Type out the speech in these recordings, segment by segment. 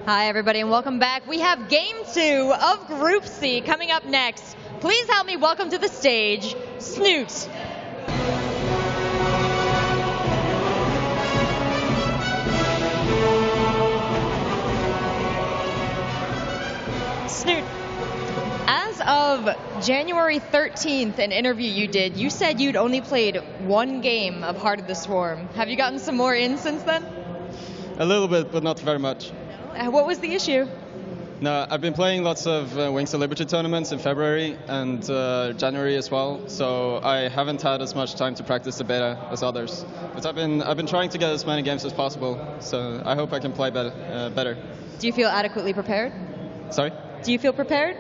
Hi, everybody, and welcome back. We have Game 2 of Group C coming up next. Please help me welcome to the stage, Snute. Snute, as of January 13th, an interview you did, you said you'd only played one game of Heart of the Swarm. Have you gotten some more in since then? A little bit, but not very much. What was the issue? No, I've been playing lots of Wings of Liberty tournaments in February and January as well, so I haven't had as much time to practice the beta as others. But I've been trying to get as many games as possible, so I hope I can play better. Do you feel adequately prepared? Sorry? Do you feel prepared?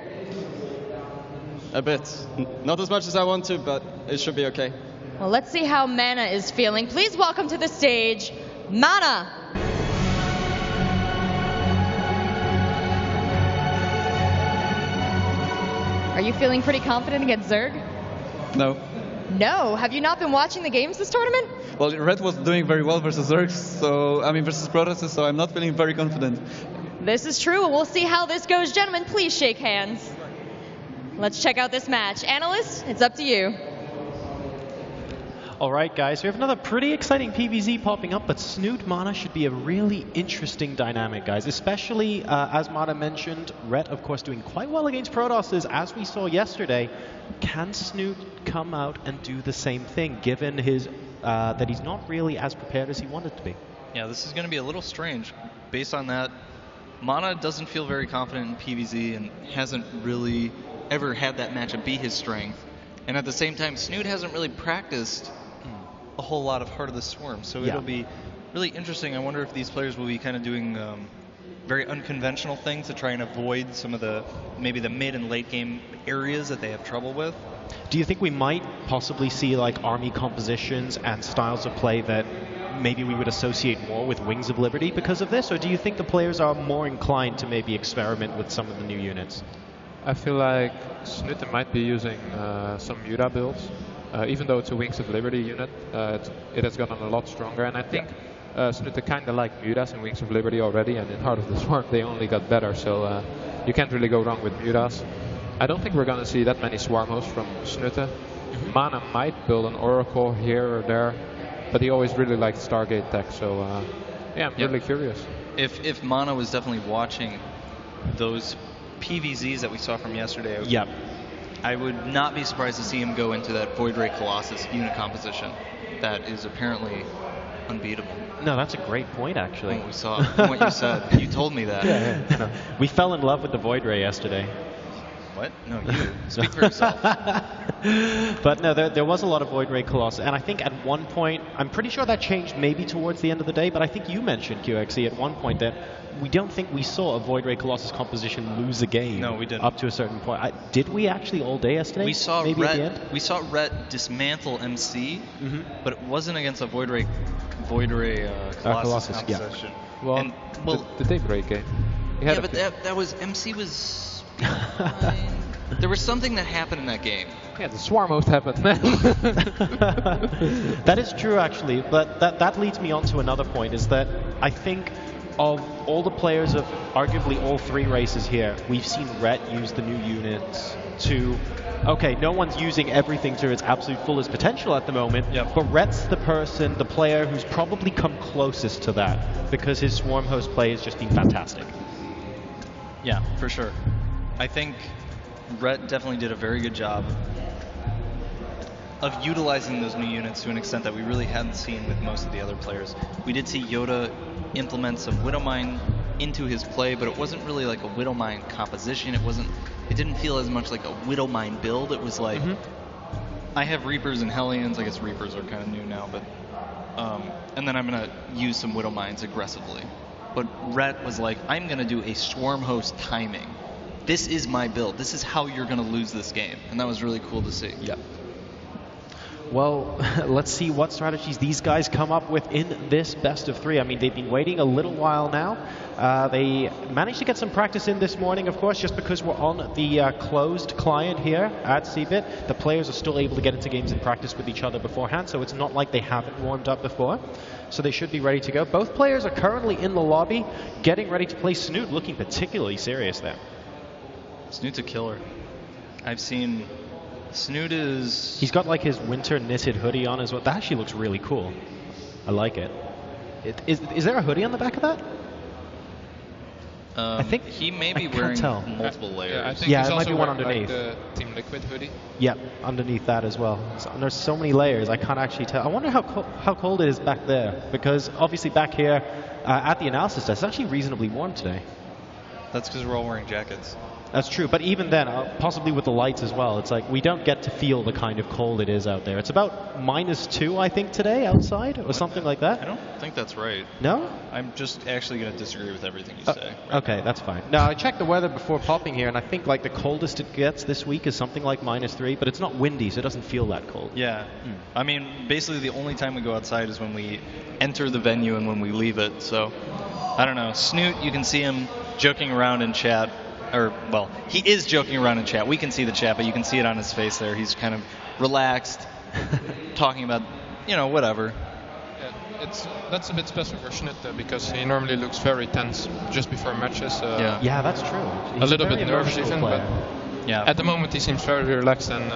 A bit. Not as much as I want to, but it should be okay. Well, let's see how Mana is feeling. Please welcome to the stage, Mana. Are you feeling pretty confident against Zerg? No. No? Have you not been watching the games this tournament? Well, Red was doing very well versus Zergs, versus Protosses, so I'm not feeling very confident. This is true. We'll see how this goes. Gentlemen, please shake hands. Let's check out this match. Analyst, it's up to you. All right, guys, we have another pretty exciting PvZ popping up, but Snute Mana should be a really interesting dynamic, guys, especially, as Mana mentioned, Ret, of course, doing quite well against Protosses, as we saw yesterday. Can Snute come out and do the same thing, given his that he's not really as prepared as he wanted to be? Yeah, this is going to be a little strange. Based on that, Mana doesn't feel very confident in PvZ and hasn't really ever had that matchup be his strength. And at the same time, Snute hasn't really practiced a whole lot of Heart of the Swarm, so it'll be really interesting. I wonder if these players will be kind of doing very unconventional things to try and avoid some of maybe the mid and late game areas that they have trouble with. Do you think we might possibly see like army compositions and styles of play that maybe we would associate more with Wings of Liberty because of this, or do you think the players are more inclined to maybe experiment with some of the new units? I feel like Snute might be using some Muta builds. Even though it's a Wings of Liberty unit, it has gotten a lot stronger, and I think Snute kind of like Mutas in Wings of Liberty already, and in Heart of the Swarm they only got better, so you can't really go wrong with Mutas. I don't think we're going to see that many Swarm hosts from Snute. Mana might build an Oracle here or there, but he always really liked Stargate tech, so I'm really curious. If Mana was definitely watching those PvZs that we saw from yesterday, I would not be surprised to see him go into that Void Ray Colossus unit composition that is apparently unbeatable. No, that's a great point, actually. From what we saw, from what you said. You told me that. No. We fell in love with the Void Ray yesterday. What? No, you. Speak for yourself. But no, there was a lot of Void Ray Colossus, and I think at one point, I'm pretty sure that changed maybe towards the end of the day, but I think you mentioned, QXE, at one point that we don't think we saw a Void Ray Colossus composition lose a game. No, we didn't. Up to a certain point. Did we actually all day yesterday? We saw maybe at the end? We saw Ret dismantle MC, but it wasn't against a Void Ray Colossus composition. Yeah. Well, the Daybreak game. Yeah, but that was MC was. There was something that happened in that game. Yeah, the Swarm host happened. That is true, actually, but that leads me on to another point, is that I think of all the players of arguably all three races here, we've seen Ret use the new units to... Okay, no one's using everything to its absolute fullest potential at the moment, but Ret's the player who's probably come closest to that, because his Swarm host play has just been fantastic. Yeah, for sure. I think Ret definitely did a very good job of utilizing those new units to an extent that we really hadn't seen with most of the other players. We did see Yoda implement some Widowmine into his play, but it wasn't really like a Widowmine composition. It didn't feel as much like a Widowmine build. It was like, I have Reapers and Hellions. I guess Reapers are kind of new now, but and then I'm gonna use some Widowmines aggressively. But Ret was like, I'm gonna do a Swarm host timing. This is my build. This is how you're gonna lose this game, and that was really cool to see. Yep. Well, let's see what strategies these guys come up with in this best of 3. I mean, they've been waiting a little while now. They managed to get some practice in this morning, of course, just because we're on the closed client here at CBIT. The players are still able to get into games and practice with each other beforehand, so it's not like they haven't warmed up before. So they should be ready to go. Both players are currently in the lobby, getting ready to play. Snute looking particularly serious there. Snute's a killer. I've seen Snute is... He's got like his winter knitted hoodie on as well. That actually looks really cool. I like it. Is there a hoodie on the back of that? I think he may be wearing multiple layers. Yeah, I think it might be one underneath. Like the Team Liquid hoodie. Yep, underneath that as well. So, there's so many layers, I can't actually tell. I wonder how cold it is back there, because obviously back here at the analysis desk, it's actually reasonably warm today. That's because we're all wearing jackets. That's true, but even then, possibly with the lights as well, it's like we don't get to feel the kind of cold it is out there. It's about -2, I think, today outside, or something like that. I don't think that's right. No? I'm just actually going to disagree with everything you say. Okay, that's fine. Now, I checked the weather before popping here, and I think like the coldest it gets this week is something like -3, but it's not windy, so it doesn't feel that cold. Yeah. I mean, basically the only time we go outside is when we enter the venue and when we leave it, so I don't know. Snute, you can see him joking around in chat. Or, well, he is joking around in chat. We can see the chat, but you can see it on his face there. He's kind of relaxed, talking about, whatever. Yeah, that's a bit special for Snute, though, because he normally looks very tense just before matches. Yeah, that's true. He's a little bit nervous even, but yeah. At the moment he seems very relaxed, and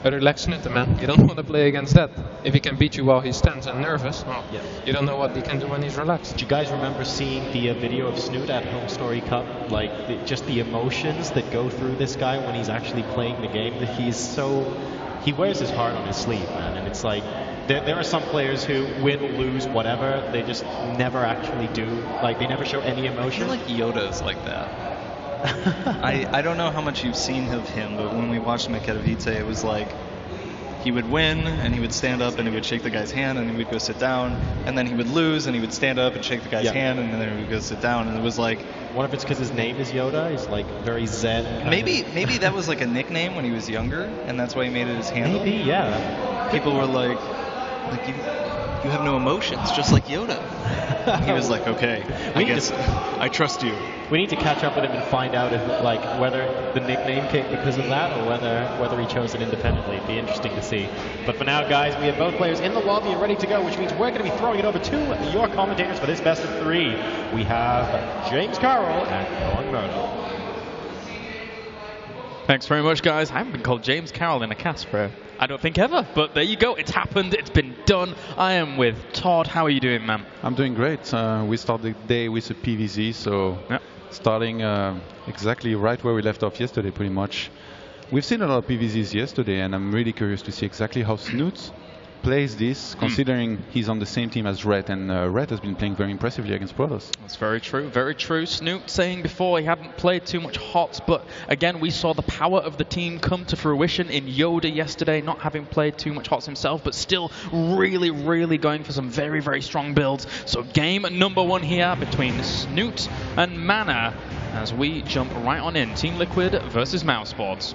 a relaxed Snute, man. You don't want to play against that. If he can beat you while he's tense and nervous, well, you don't know what he can do when he's relaxed. Do you guys remember seeing the video of Snute at Home Story Cup? Like, just the emotions that go through this guy when he's actually playing the game. That he wears his heart on his sleeve, man. And it's like, there are some players who win, lose, whatever. They just never actually do. Like, they never show any emotion. I feel like Yoda is like that. I don't know how much you've seen of him, but when we watched him at Katowice, it was like he would win and he would stand up and he would shake the guy's hand and he would go sit down, and then he would lose and he would stand up and shake the guy's hand and then he would go sit down, and it was like... What if it's because his name is Yoda? He's like very zen. Maybe that was like a nickname when he was younger, and that's why he made it his handle. Maybe, yeah. People were like you have no emotions, just like Yoda. He was like, okay, I guess I trust you. We need to catch up with him and find out if, whether the nickname came because of that or whether he chose it independently. It'd be interesting to see. But for now, guys, we have both players in the lobby and ready to go, which means we're going to be throwing it over to your commentators for this best of 3. We have James Carroll and Owen Murdo. Thanks very much, guys. I haven't been called James Carroll in a cast for, I don't think, ever. But there you go. It's happened. It's been done. I am with Todd. How are you doing, man? I'm doing great. We start the day with a PVZ, so starting exactly right where we left off yesterday, pretty much. We've seen a lot of PVZs yesterday, and I'm really curious to see exactly how Snute plays this, considering he's on the same team as Red, and Red has been playing very impressively against Protoss. That's very true, very true. Snute saying before he hadn't played too much HOTS, but again, we saw the power of the team come to fruition in Yoda yesterday, not having played too much HOTS himself, but still really, really going for some very, very strong builds. So game number 1 here between Snute and Mana, as we jump right on in. Team Liquid versus Mousesports.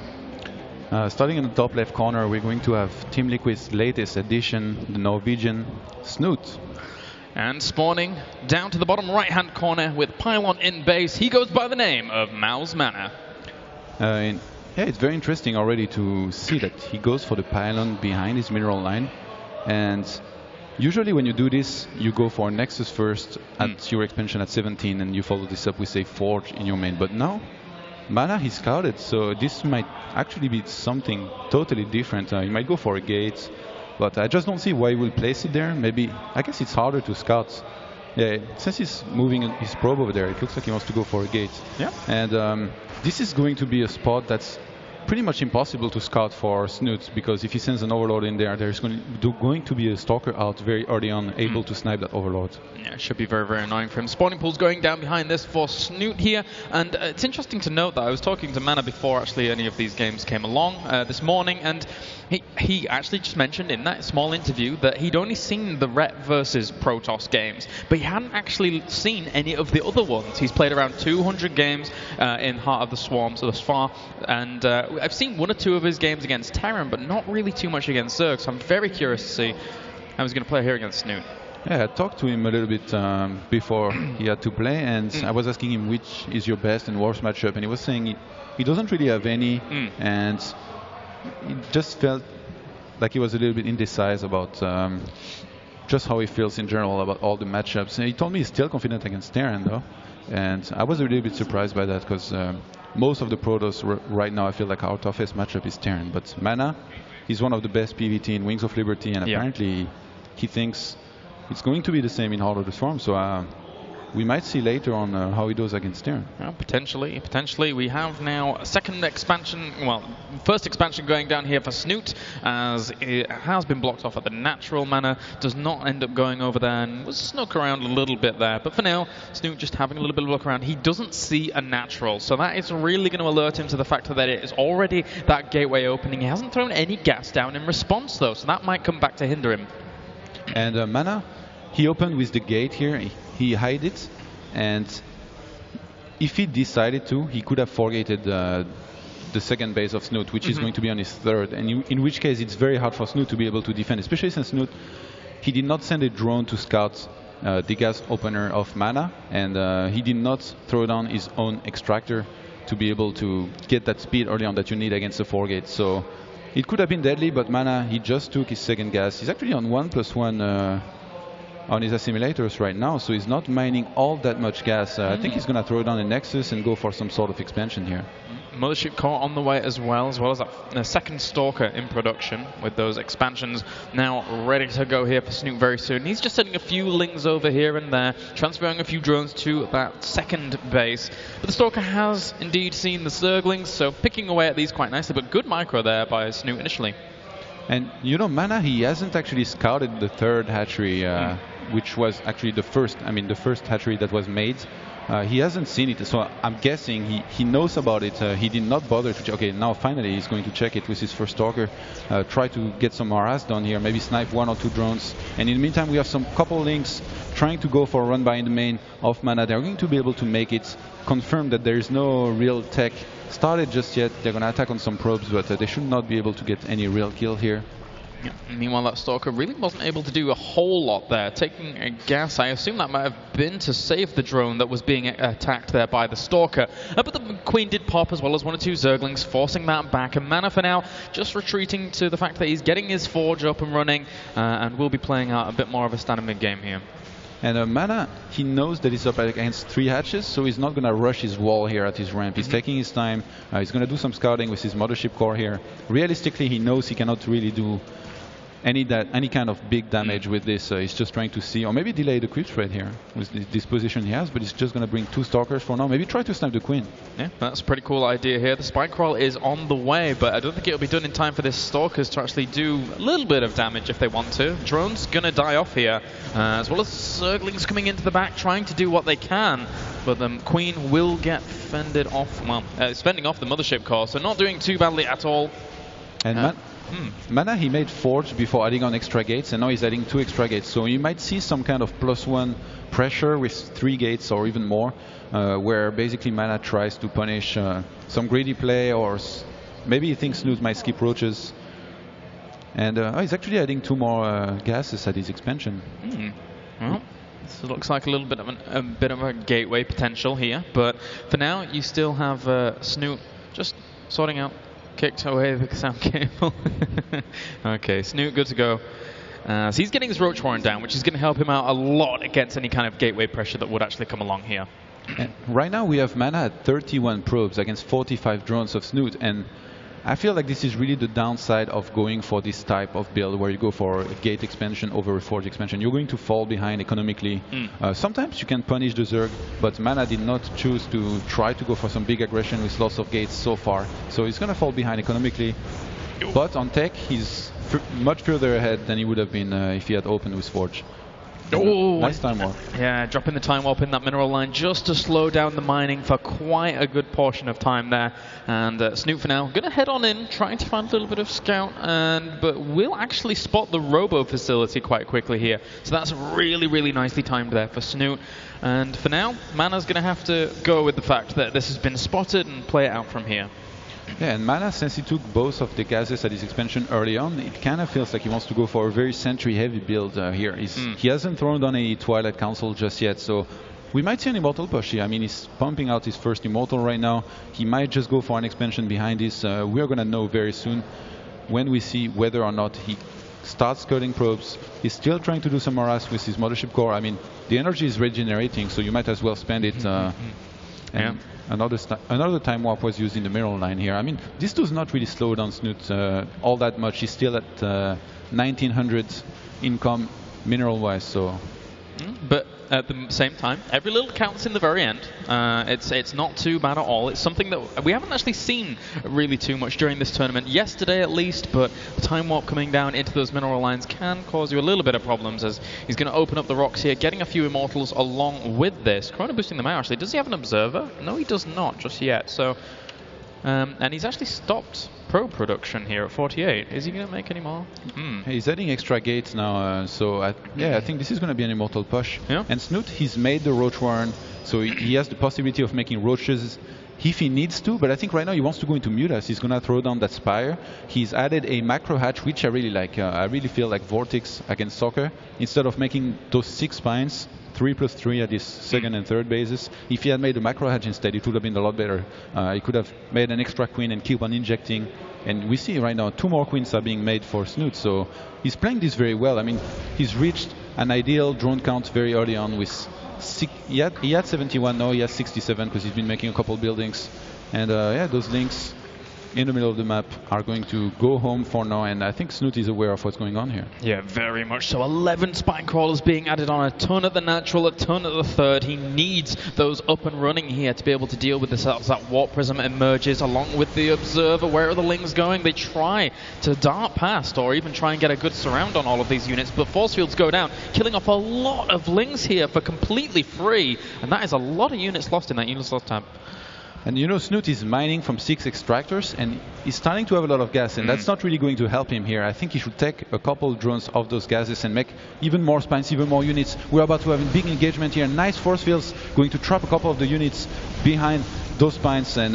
Starting in the top left corner, we're going to have Team Liquid's latest addition, the Norwegian Snute. And spawning down to the bottom right-hand corner with Pylon in base, he goes by the name of Mouse Mana. Yeah, it's very interesting already to see that he goes for the Pylon behind his mineral line. And usually when you do this, you go for Nexus first at your expansion at 17, and you follow this up with, say, Forge in your main. But now, Mana, he scouted, so this might actually be something totally different. He might go for a gate, but I just don't see why he will place it there. Maybe, I guess it's harder to scout. Yeah, since he's moving his probe over there, it looks like he wants to go for a gate. Yeah. And this is going to be a spot that's pretty much impossible to scout for Snute, because if he sends an Overlord in there, there's going to be a Stalker out very early on, able to snipe that Overlord. Yeah, it should be very, very annoying for him. Spawning pool's going down behind this for Snute here, and it's interesting to note that I was talking to Mana before actually any of these games came along this morning, and he actually just mentioned in that small interview that he'd only seen the Ret versus Protoss games, but he hadn't actually seen any of the other ones. He's played around 200 games in Heart of the Swarms thus far, and I've seen one or two of his games against Terran, but not really too much against Zerg, so I'm very curious to see how he's going to play here against Snute. Yeah, I talked to him a little bit before he had to play, and I was asking him which is your best and worst matchup, and he was saying he doesn't really have any, and he just felt like he was a little bit indecisive about just how he feels in general about all the matchups. And he told me he's still confident against Terran, though, and I was a little bit surprised by that, because most of the Protoss right now, I feel like our toughest matchup is Terran, but Mana, he's one of the best PvT in Wings of Liberty, and apparently he thinks it's going to be the same in Heart of the Swarm, so we might see later on how he does against Terran. Well, potentially. We have now a second expansion, well, first expansion going down here for Snute, as it has been blocked off at the natural mana, does not end up going over there, and was snuck around a little bit there. But for now, Snute just having a little bit of a look around. He doesn't see a natural, so that is really going to alert him to the fact that it is already that gateway opening. He hasn't thrown any gas down in response, though, so that might come back to hinder him. And Mana, he opened with the gate here, he hid it, and if he decided to, he could have forgated the second base of Snute, which is going to be on his third, and in which case it's very hard for Snute to be able to defend, especially since Snute, he did not send a drone to scout the gas opener of Mana, and he did not throw down his own extractor to be able to get that speed early on that you need against the forgate. So it could have been deadly, but Mana, he just took his second gas. He's actually on 1+1 on his assimilators right now, so he's not mining all that much gas. I think he's going to throw down a Nexus and go for some sort of expansion here. Mothership core on the way as well as that second Stalker in production with those expansions now ready to go here for Snute very soon. He's just sending a few lings over here and there, transferring a few drones to that second base. But the Stalker has indeed seen the Zerglings, so picking away at these quite nicely, but good micro there by Snute initially. And you know, Mana, he hasn't actually scouted the third hatchery, which was actually the first hatchery that was made. He hasn't seen it, so I'm guessing he knows about it. He did not bother to check. Okay, now finally he's going to check it with his first Stalker. Try to get some harass done here, maybe snipe 1 or 2 drones. And in the meantime, we have some couple links trying to go for a run by in the main of Mana. They're going to be able to make it, confirm that there is no real tech started just yet. They're going to attack on some probes, but they should not be able to get any real kill here. Yeah. Meanwhile, that Stalker really wasn't able to do a whole lot there. Taking a gas, I assume that might have been to save the drone that was being attacked there by the Stalker. But the Queen did pop as well as 1 or 2 Zerglings, forcing that back. And Mana for now just retreating to the fact that he's getting his Forge up and running and will be playing out a bit more of a standard mid-game here. And Mana, he knows that he's up against 3 hatches, so he's not going to rush his wall here at his ramp. He's taking his time. He's going to do some scouting with his Mothership core here. Realistically, he knows he cannot really do any kind of big damage with this. He's just trying to see, or maybe delay the creep spread here with this position he has, but he's just going to bring 2 Stalkers for now. Maybe try to snipe the Queen. Yeah, that's a pretty cool idea here. The Spike Crawl is on the way, but I don't think it'll be done in time for this Stalkers to actually do a little bit of damage if they want to. Drone's going to die off here, as well as Zerglings coming into the back trying to do what they can, but the Queen will get fended off, well, it's fending off the Mothership core, so not doing too badly at all. And Mana, he made Forge before adding on extra gates, and now he's adding 2 extra gates. So you might see some kind of +1 pressure with 3 gates or even more, where basically Mana tries to punish some greedy play, or maybe he thinks Snute might skip roaches. And he's actually adding 2 more gases at his expansion. Well, this looks like a little bit of a gateway potential here, but for now you still have Snute just sorting out. Kicked away the sound cable. Okay, Snute good to go. So he's getting his Roach Warren down, which is going to help him out a lot against any kind of gateway pressure that would actually come along here. And right now we have Mana at 31 probes against 45 drones of Snute, and I feel like this is really the downside of going for this type of build where you go for a gate expansion over a Forge expansion. You're going to fall behind economically. Sometimes you can punish the Zerg, but Mana did not choose to try to go for some big aggression with lots of gates so far. So he's going to fall behind economically. But on tech, he's much further ahead than he would have been if he had opened with Forge. Oh, nice time warp. Yeah, dropping the time warp in that mineral line just to slow down the mining for quite a good portion of time there. And Snute for now going to head on in, trying to find a little bit of scout, but will actually spot the robo facility quite quickly here. So that's really, really nicely timed there for Snute. And for now, Mana's going to have to go with the fact that this has been spotted and play it out from here. Yeah, and Mana, since he took both of the gases at his expansion early on, it kind of feels like he wants to go for a very sentry-heavy build here. He hasn't thrown down a Twilight Council just yet, so we might see an Immortal push here. I mean, he's pumping out his first Immortal right now. He might just go for an expansion behind this. We're going to know very soon when we see whether or not he starts cutting probes. He's still trying to do some harass with his Mothership Core. I mean, the energy is regenerating, so you might as well spend it. And another time warp was used in the mineral line here. I mean, this does not really slow down Snute all that much. He's still at 1900 income mineral-wise, so... But at the same time, every little counts in the very end. It's not too bad at all. It's something that we haven't actually seen really too much during this tournament. Yesterday at least, but the time warp coming down into those mineral lines can cause you a little bit of problems, as he's going to open up the rocks here, getting a few Immortals along with this. Chrono boosting them out, actually. Does he have an Observer? No, he does not just yet. So, and he's actually stopped probe production here at 48. Is he going to make any more? He's adding extra gates now, so I think this is going to be an Immortal push. Yeah. And Snute, he's made the Roach Warren, so he has the possibility of making roaches if he needs to, but I think right now he wants to go into Mutas. He's going to throw down that Spire. He's added a macro hatch, which I really like. I really feel like Vortex against Soccer. Instead of making those 6 spines, 3+3 at his second and third bases. If he had made a macro hatch instead, it would have been a lot better. He could have made an extra queen and keep on injecting. And we see right now 2 more queens are being made for Snute, so he's playing this very well. I mean, he's reached an ideal drone count very early on with he had 71, now he has 67 because he's been making a couple buildings. And those links in the middle of the map are going to go home for now, and I think Snute is aware of what's going on here. Yeah, very much so. 11 spine crawlers being added on, a ton at the natural, a ton at the third. He needs those up and running here to be able to deal with this as that warp prism emerges along with the observer. Where are the lings going? They try to dart past or even try and get a good surround on all of these units, but force fields go down, killing off a lot of lings here for completely free, and that is a lot of units lost in that units lost tab. And you know, Snute is mining from 6 extractors, and he's starting to have a lot of gas, and that's not really going to help him here. I think he should take a couple drones off those gases and make even more spines, even more units. We're about to have a big engagement here. Nice force fields, going to trap a couple of the units behind those spines, and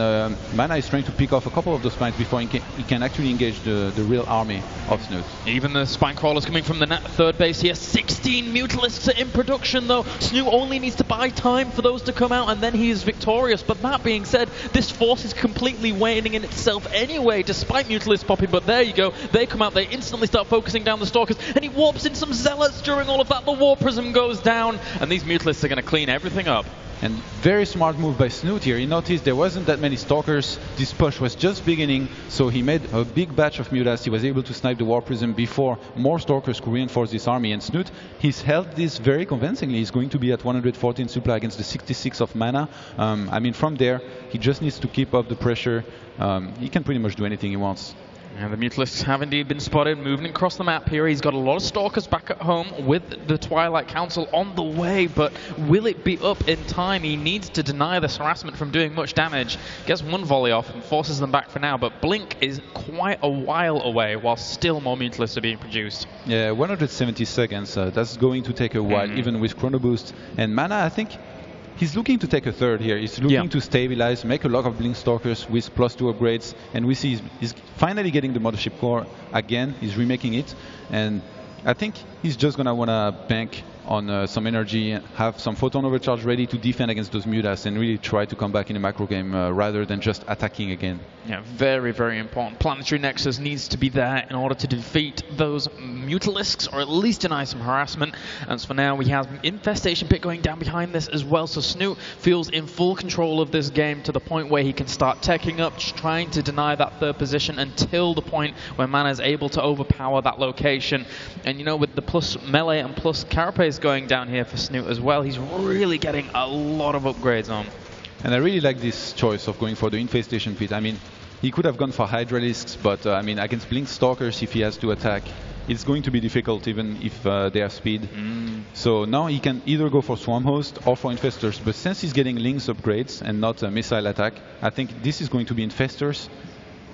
Mana is trying to pick off a couple of those spines before he can actually engage the real army of Snute. Even the spine crawlers coming from the third base here. 16 Mutalisks are in production though. Snute only needs to buy time for those to come out, and then he is victorious. But that being said, this force is completely waning in itself anyway, despite Mutalisks popping. But there you go, they come out, they instantly start focusing down the Stalkers, and he warps in some Zealots during all of that. The War Prism goes down, and these Mutalisks are going to clean everything up. And very smart move by Snute here. He noticed there wasn't that many Stalkers. This push was just beginning, so he made a big batch of Mutas. He was able to snipe the War Prism before more Stalkers could reinforce this army. And Snute, he's held this very convincingly. He's going to be at 114 supply against the 66 of Mana. I mean, from there, he just needs to keep up the pressure. He can pretty much do anything he wants. And the Mutalisks have indeed been spotted moving across the map here. He's got a lot of Stalkers back at home with the Twilight Council on the way, but will it be up in time? He needs to deny this harassment from doing much damage. Gets one volley off and forces them back for now, but Blink is quite a while away while still more Mutalisks are being produced. Yeah, 170 seconds. That's going to take a while, even with Chrono Boost. And Mana, I think he's looking to take a third here. He's looking to stabilize, make a lot of Blink Stalkers with +2 upgrades, and we see he's finally getting the Mothership Core again. He's remaking it, and I think he's just going to want to bank on some energy, have some Photon Overcharge ready to defend against those Mutas and really try to come back in a macro game rather than just attacking again. Yeah, very, very important. Planetary Nexus needs to be there in order to defeat those Mutalisks, or at least deny some harassment. And so for now, we have Infestation Pit going down behind this as well. So Snute feels in full control of this game to the point where he can start teching up, just trying to deny that third position until the point where Mana is able to overpower that location. And you know, with the plus melee and plus Carapace going down here for Snute as well, he's really getting a lot of upgrades on. And I really like this choice of going for the Infestation Pit. I mean, he could have gone for Hydralisks, but I mean, against Blink Stalkers, if he has to attack, it's going to be difficult even if they have speed. So now he can either go for Swarm Host or for Infestors, but since he's getting Lynx upgrades and not a missile attack, I think this is going to be Infestors.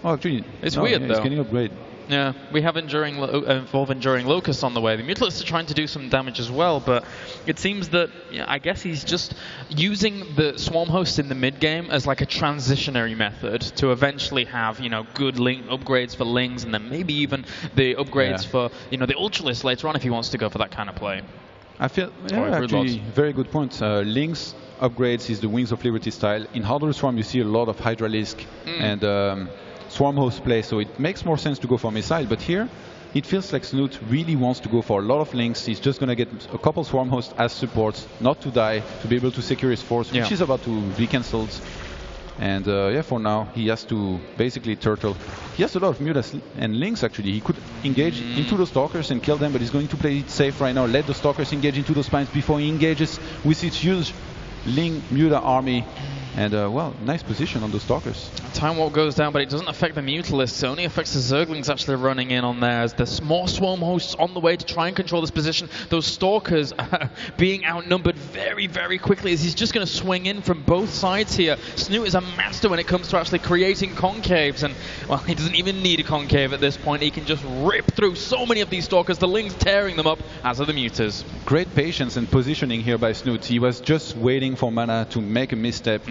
Oh, actually, it's weird though. He's getting upgrade. Yeah, we have Enduring Locust on the way. The Mutalisks are trying to do some damage as well, but it seems that I guess he's just using the Swarm Host in the mid game as like a transitionary method to eventually have good Ling upgrades for Lings, and then maybe even the upgrades for the Ultralisk later on if he wants to go for that kind of play. I feel actually very good point. Lings upgrades is the Wings of Liberty style. In Harder Swarm you see a lot of Hydralisk and Swarm Host play, so it makes more sense to go for Missile, but here it feels like Snute really wants to go for a lot of Links. He's just going to get a couple Swarm Hosts as supports, not to die, to be able to secure his force, which is about to be cancelled. And for now, he has to basically turtle. He has a lot of Mutas and Links, actually. He could engage into those Stalkers and kill them, but he's going to play it safe right now. Let the Stalkers engage into those spines before he engages with his huge Ling Muta army. And, nice position on the Stalkers. Time Warp goes down, but it doesn't affect the Mutalisks. It only affects the Zerglings actually running in on there. As there's more Swarm Hosts on the way to try and control this position. Those Stalkers being outnumbered very, very quickly as he's just going to swing in from both sides here. Snute is a master when it comes to actually creating concaves. And, he doesn't even need a concave at this point. He can just rip through so many of these Stalkers. The Lings tearing them up, as are the Mutas. Great patience and positioning here by Snute. He was just waiting for mana to make a misstep.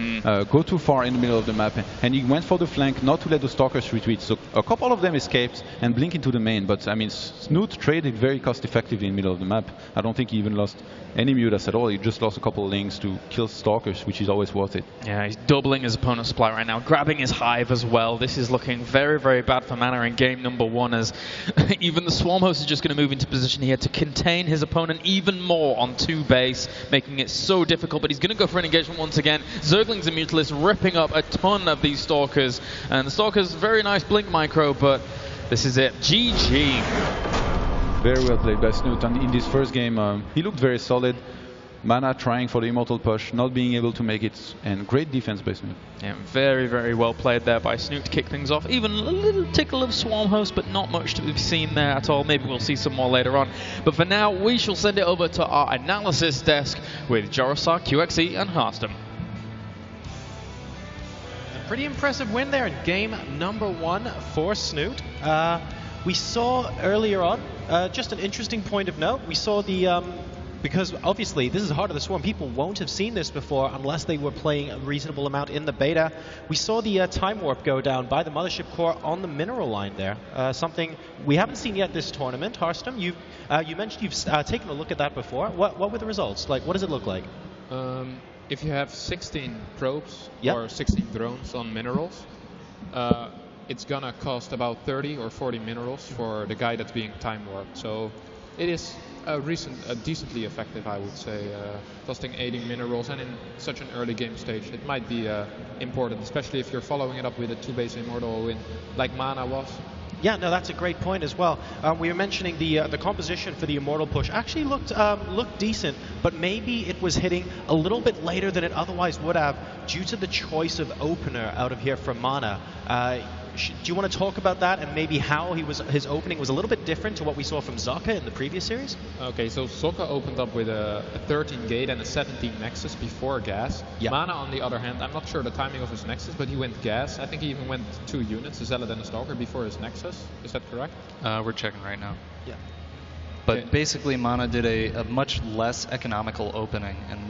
Go too far in the middle of the map, and he went for the flank not to let the Stalkers retreat. So a couple of them escaped and blink into the main, but Snute traded very cost effectively in the middle of the map. I don't think he even lost any Mutas at all. He just lost a couple of Lings to kill Stalkers, which is always worth it. Yeah, he's doubling his opponent's supply right now, grabbing his Hive as well. This is looking very, very bad for mana in game number 1, as even the Swarm Host is just going to move into position here to contain his opponent even more on 2 base, making it so difficult, but he's going to go for an engagement once again. Zerglings and Mutalisks ripping up a ton of these Stalkers, and the Stalkers, very nice blink micro, but this is it. GG. Very well played by Snute, and in this first game he looked very solid. Mana trying for the Immortal Push, not being able to make it, and great defense by Snute. Yeah, very, very well played there by Snute to kick things off. Even a little tickle of Swarm Host, but not much to be seen there at all. Maybe we'll see some more later on. But for now, we shall send it over to our analysis desk with Jorosar, QXE, and Harston. Pretty impressive win there in game number 1 for Snute. We saw earlier on, just an interesting point of note, we saw the, because obviously this is Heart of the Swarm, people won't have seen this before unless they were playing a reasonable amount in the beta. We saw the Time Warp go down by the Mothership Core on the mineral line there. Something we haven't seen yet this tournament. Harston, you mentioned you've taken a look at that before. What were the results? Like, what does it look like? If you have 16 probes or 16 drones on minerals, it's gonna cost about 30 or 40 minerals for the guy that's being time warped. So it is decently effective, I would say, costing 80 minerals, and in such an early game stage it might be important, especially if you're following it up with a 2-base Immortal win like Mana was. Yeah, no, that's a great point as well. We were mentioning the composition for the Immortal Push actually looked decent, but maybe it was hitting a little bit later than it otherwise would have due to the choice of opener out of here from Mana. Do you want to talk about that and maybe how his opening was a little bit different to what we saw from Zaka in the previous series? Okay, so Zaka opened up with a 13 gate and a 17 Nexus before gas. Yeah. Mana, on the other hand, I'm not sure the timing of his Nexus, but he went gas. I think he even went 2 units, a Zealot and a Stalker, before his Nexus. Is that correct? We're checking right now. Yeah. But basically, Mana did a much less economical opening, and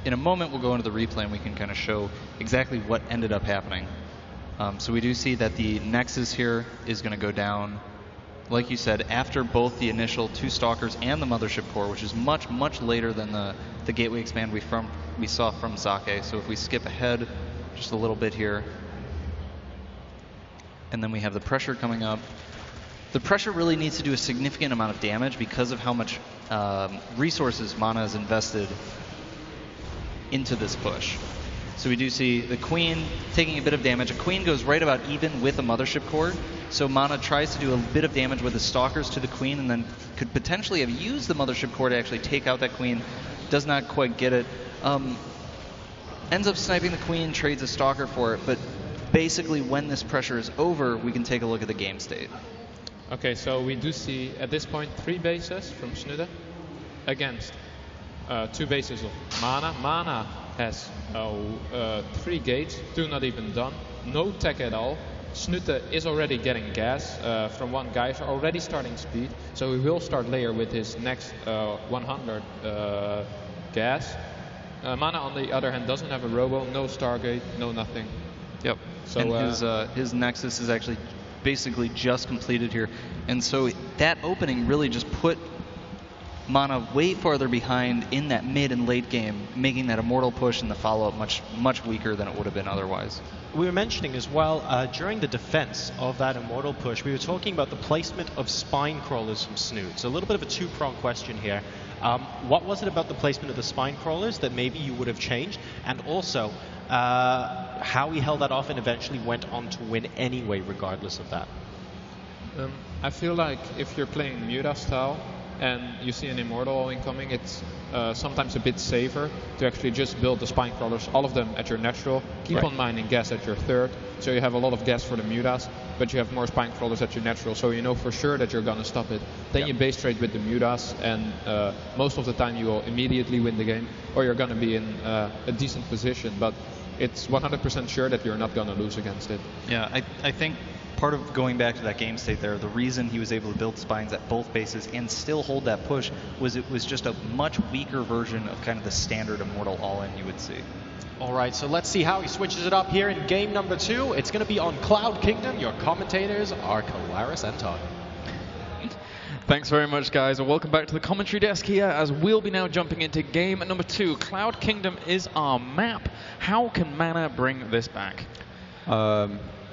in a moment we'll go into the replay and we can kind of show exactly what ended up happening. So we do see that the Nexus here is going to go down, like you said, after both the initial 2 Stalkers and the Mothership Core, which is much, much later than the Gateway Expand we saw from Zake. So if we skip ahead just a little bit here, and then we have the pressure coming up. The pressure really needs to do a significant amount of damage because of how much resources Mana has invested into this push. So we do see the Queen taking a bit of damage. A Queen goes right about even with a Mothership Core. So Mana tries to do a bit of damage with the Stalkers to the Queen, and then could potentially have used the Mothership Core to actually take out that Queen. Does not quite get it. Ends up sniping the Queen, trades a Stalker for it, but basically when this pressure is over, we can take a look at the game state. Okay, so we do see at this point 3 bases from Snute against 2 bases of Mana. Mana has 3 gates, 2 not even done, no tech at all, Snute is already getting gas from one guy, so already starting speed. So he will start layer with his next 100 gas. Mana, on the other hand, doesn't have a robo, no Stargate, no nothing. Yep. So and his Nexus is actually basically just completed here, and so that opening really just put Mana way farther behind in that mid and late game, making that Immortal push and the follow-up much weaker than it would have been otherwise. We were mentioning as well, during the defense of that Immortal push, we were talking about the placement of spine crawlers from Snute. So a little bit of a two-pronged question here. What was it about the placement of the spine crawlers that maybe you would have changed? And also, how he held that off and eventually went on to win anyway, regardless of that? I feel like if you're playing Muta style, and you see an Immortal incoming, it's sometimes a bit safer to actually just build the spine crawlers, all of them at your natural. Keep on mining gas at your third, so you have a lot of gas for the Mutas, but you have more spine crawlers at your natural, so you know for sure that you're gonna stop it. Then you base trade with the Mutas, and most of the time you will immediately win the game, or you're gonna be in a decent position, but it's 100% sure that you're not gonna lose against it. Yeah, I think part of going back to that game state there, the reason he was able to build spines at both bases and still hold that push was it was just a much weaker version of kind of the standard Immortal all-in you would see. All right, so let's see how he switches it up here in game number 2. It's going to be on Cloud Kingdom. Your commentators are Kalaris and Todd. Thanks very much, guys, and welcome back to the commentary desk here as we'll be now jumping into game number 2. Cloud Kingdom is our map. How can Mana bring this back?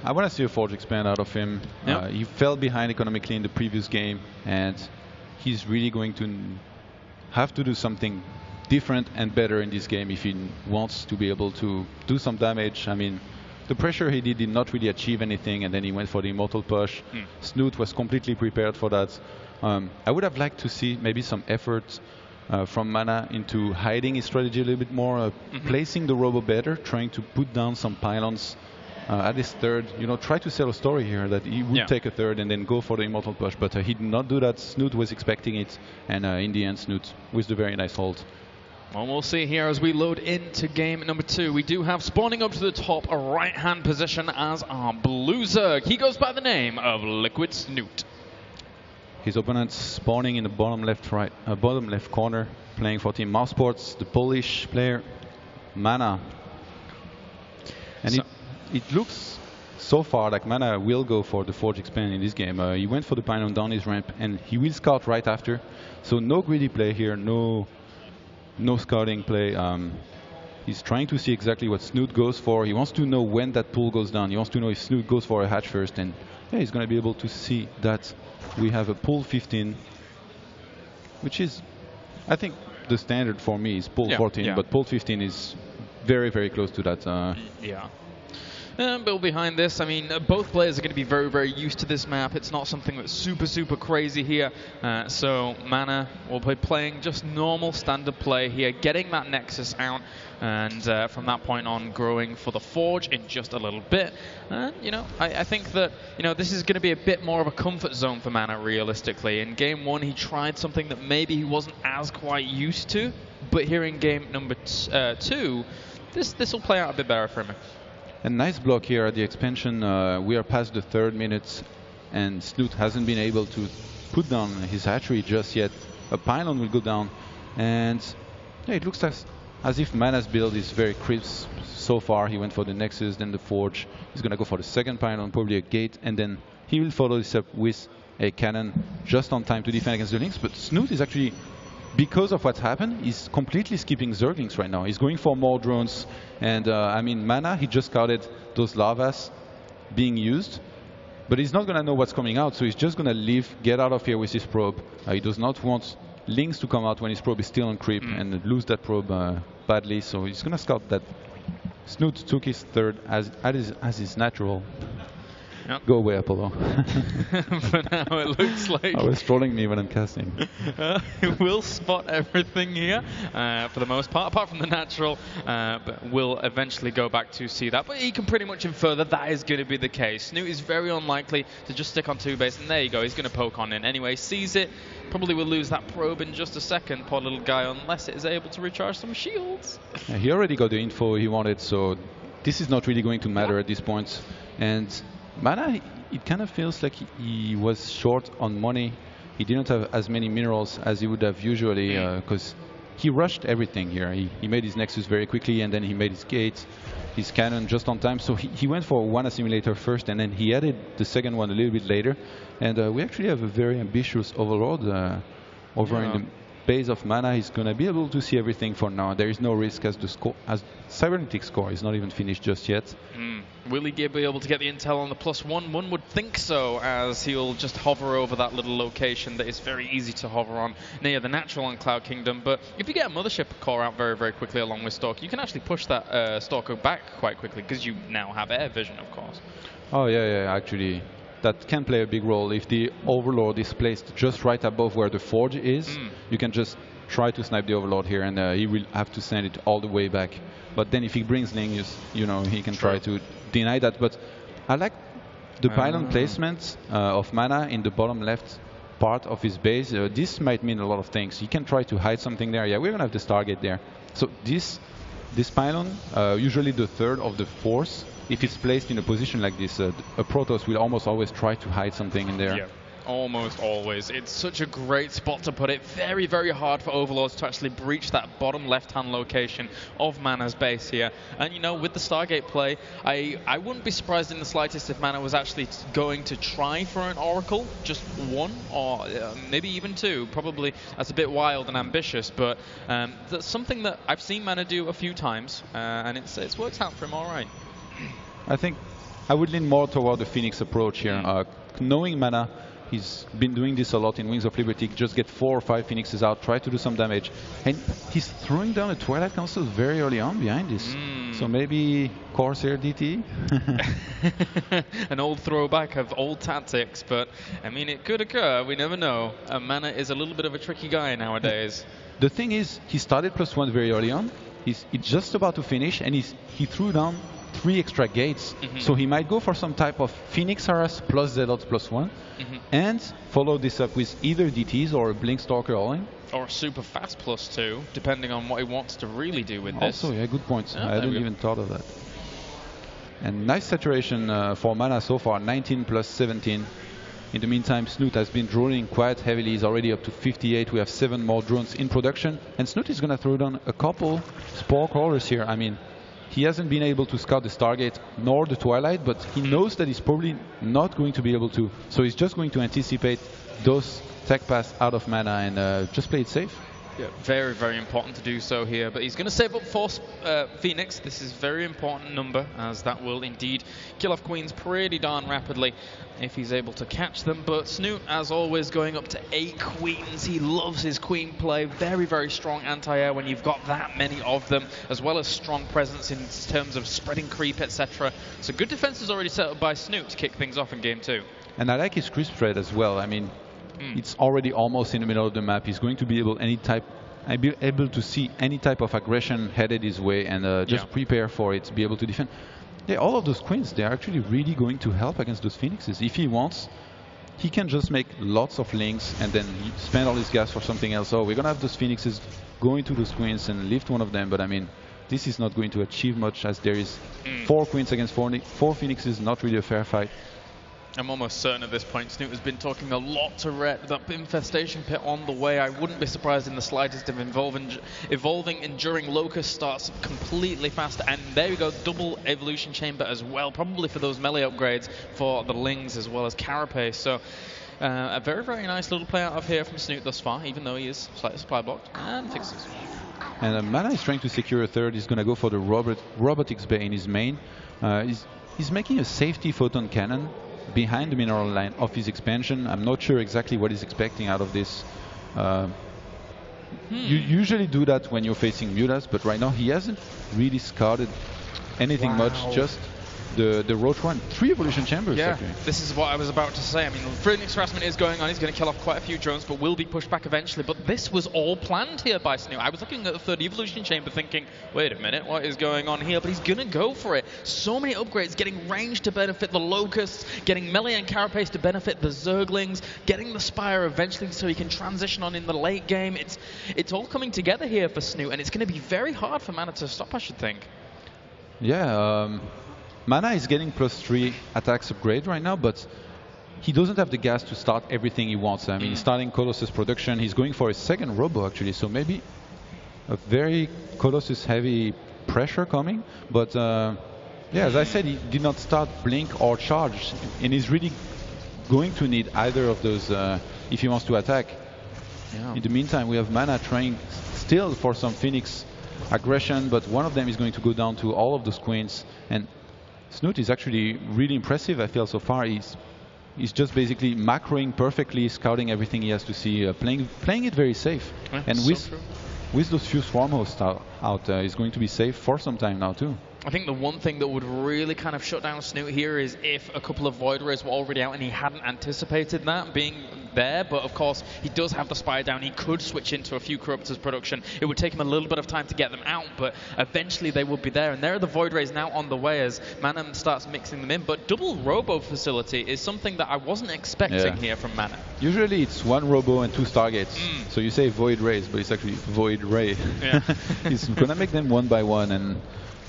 I want to see a Forge expand out of him. Yep. He fell behind economically in the previous game, and he's really going to have to do something different and better in this game if he wants to be able to do some damage. I mean, the pressure he did not really achieve anything, and then he went for the Immortal push. Snute was completely prepared for that. I would have liked to see maybe some effort from Mana into hiding his strategy a little bit more, placing the robo better, trying to put down some pylons at his third. You know, try to sell a story here that he would take a third and then go for the Immortal push, but he did not do that. Snute was expecting it, and in the end, Snute with the very nice hold. Well, we'll see here as we load into game number 2. We do have spawning up to the top a right-hand position as our Blue Zerg. He goes by the name of Liquid Snute. His opponent's spawning in the bottom left corner, playing for Team Mousesports, the Polish player, Mana. And it looks so far like Mana will go for the Forge expand in this game. He went for the pylon down his ramp, and he will scout right after. So no greedy play here, no scouting play. He's trying to see exactly what Snute goes for. He wants to know when that pull goes down. He wants to know if Snute goes for a hatch first, and he's going to be able to see that we have a pull 15, which is, I think, the standard for me is pull 14, but pull 15 is very, very close to that. Build behind this, I mean, both players are going to be very, very used to this map. It's not something that's super, super crazy here. So Mana will be playing just normal standard play here, getting that Nexus out, and from that point on, growing for the Forge in just a little bit. And, you know, I think that, you know, this is going to be a bit more of a comfort zone for Mana, realistically. In game 1, he tried something that maybe he wasn't as quite used to, but here in game number 2, this will play out a bit better for him. A nice block here at the expansion. We are past the 3rd minute, and Snute hasn't been able to put down his hatchery just yet. A pylon will go down, and it looks as if Mana's build is very crisp so far. He went for the Nexus, then the Forge. He's going to go for the 2nd pylon, probably a gate, and then he will follow this up with a cannon just on time to defend against the Lynx. But Snute is actually, because of what's happened, he's completely skipping Zerglings right now. He's going for more drones, and I mean, Mana, he just scouted those lavas being used, but he's not going to know what's coming out, so he's just going to leave, get out of here with his probe. He does not want Lynx to come out when his probe is still on creep and lose that probe badly, so he's going to scout that. Snute took his 3rd as his natural. Yep. Go away, Apollo. For now, it looks like... I was trolling me when I'm casting. We'll spot everything here for the most part, apart from the natural, but we'll eventually go back to see that. But he can pretty much infer that that is going to be the case. Snute is very unlikely to just stick on 2 base, and there you go, he's going to poke on in. Anyway, sees it, probably will lose that probe in just a second, poor little guy, unless it is able to recharge some shields. He already got the info he wanted, so this is not really going to matter at this point. And Mana, it kind of feels like he was short on money. He didn't have as many minerals as he would have usually, because he rushed everything here. He made his Nexus very quickly, and then he made his gate, his cannon just on time. So he went for one assimilator first, and then he added the second one a little bit later. And we actually have a very ambitious Overlord over in the base of Mana. He's going to be able to see everything for now. There is no risk as the score, as Cybernetic score is not even finished just yet. Will he be able to get the intel on the +1? One would think so, as he'll just hover over that little location that is very easy to hover on near the natural on Cloud Kingdom. But if you get a Mothership core out very, very quickly along with Stalker, you can actually push that Stalker back quite quickly, because you now have air vision, of course. Oh, yeah, actually. That can play a big role. If the Overlord is placed just right above where the Forge is, you can just try to snipe the Overlord here, and he will have to send it all the way back. But then if he brings Ling, you know, he can try to deny that. But I like the pylon placement of Mana in the bottom left part of his base. This might mean a lot of things. He can try to hide something there. Yeah, we're going to have the Stargate there. So this pylon, usually the third of the force, if it's placed in a position like this, a Protoss will almost always try to hide something in there. Yeah. Almost always. It's such a great spot to put it. Very, very hard for Overlords to actually breach that bottom left-hand location of Mana's base here. And, you know, with the Stargate play, I wouldn't be surprised in the slightest if Mana was actually going to try for an Oracle, just one, or maybe even two. Probably that's a bit wild and ambitious, but that's something that I've seen Mana do a few times, and it's worked out for him all right. I think I would lean more toward the Phoenix approach here. Knowing Mana, he's been doing this a lot in Wings of Liberty. Just get 4 or 5 Phoenixes out, try to do some damage. And he's throwing down a Twilight Council very early on behind this. So maybe Corsair DT? An old throwback of old tactics, but I mean, it could occur. We never know. Mana is a little bit of a tricky guy nowadays. The thing is, he started +1 very early on. He's just about to finish, and he threw down 3 extra gates. So he might go for some type of Phoenix Harass plus Zealot +1 and follow this up with either DTs or a Blink Stalker all-in. Or a super fast +2, depending on what he wants to really do with this. Also, yeah, good point. I hadn't even thought of that. And nice saturation for Mana so far, 19 + 17. In the meantime, Snute has been droning quite heavily. He's already up to 58. We have 7 more drones in production. And Snute is going to throw down a couple Spore Crawlers here. I mean, he hasn't been able to scout the Stargate nor the Twilight, but he knows that he's probably not going to be able to. So he's just going to anticipate those tech paths out of Mana and just play it safe. Yeah, very, very important to do so here. But he's going to save up for Phoenix. This is a very important number, as that will indeed kill off Queens pretty darn rapidly if he's able to catch them. But Snute, as always, going up to 8 Queens. He loves his Queen play. Very, very strong anti-air when you've got that many of them, as well as strong presence in terms of spreading creep, etc. So good defense is already set up by Snute to kick things off in Game 2. And I like his crisp spread as well. I mean, it's already almost in the middle of the map. He's going to be able to see any type of aggression headed his way and just prepare for it, be able to defend. Yeah, all of those Queens, they're actually really going to help against those Phoenixes. If he wants, he can just make lots of links and then spend all his gas for something else. Oh, we're going to have those Phoenixes going to those Queens and lift one of them, but I mean, this is not going to achieve much, as there is 4 Queens against 4 Phoenixes, not really a fair fight. I'm almost certain at this point Snute has been talking a lot to Rhett. That infestation pit on the way. I wouldn't be surprised in the slightest if evolving Enduring Locust starts completely fast. And there we go, double evolution chamber as well, probably for those melee upgrades for the Lings as well as Carapace. So a very, very nice little play out of here from Snute thus far, even though he is slightly supply blocked and fixes. And Mana is trying to secure a third. He's going to go for the robotics bay in his main. He's making a safety photon cannon behind the mineral line of his expansion. I'm not sure exactly what he's expecting out of this. You usually do that when you're facing Mutas, but right now he hasn't really scouted anything much, just the Roach one. 3 evolution chambers. Yeah, actually. This is what I was about to say. I mean, Phoenix harassment is going on. He's going to kill off quite a few drones, but will be pushed back eventually. But this was all planned here by Snute. I was looking at the 3rd evolution chamber thinking, wait a minute, what is going on here? But he's going to go for it. So many upgrades, getting range to benefit the Locusts, getting melee and Carapace to benefit the Zerglings, getting the Spire eventually so he can transition on in the late game. It's all coming together here for Snute, and it's going to be very hard for Mana to stop, I should think. Yeah, Mana is getting +3 attacks upgrade right now, but he doesn't have the gas to start everything he wants. I mean, he's starting Colossus production. He's going for his second Robo, actually, so maybe a very Colossus heavy pressure coming. But yeah, as I said, he did not start Blink or Charge, and he's really going to need either of those if he wants to attack. Yeah. In the meantime, we have Mana trying still for some Phoenix aggression, but one of them is going to go down to all of those queens. And Snute is actually really impressive, I feel, so far. He's just basically macroing perfectly, scouting everything he has to see, playing it very safe. Yeah, and with those few swarm hosts out, he's going to be safe for some time now too. I think the one thing that would really kind of shut down Snute here is if a couple of Void Rays were already out and he hadn't anticipated that being there. But of course, he does have the Spire down. He could switch into a few Corruptors production. It would take him a little bit of time to get them out, but eventually they would be there. And there are the Void Rays now on the way as Mana starts mixing them in. But double Robo facility is something that I wasn't expecting here from Mana. Usually it's one Robo and two Stargates. So you say Void Rays, but it's actually Void Ray. Yeah. He's going to make them one by one, and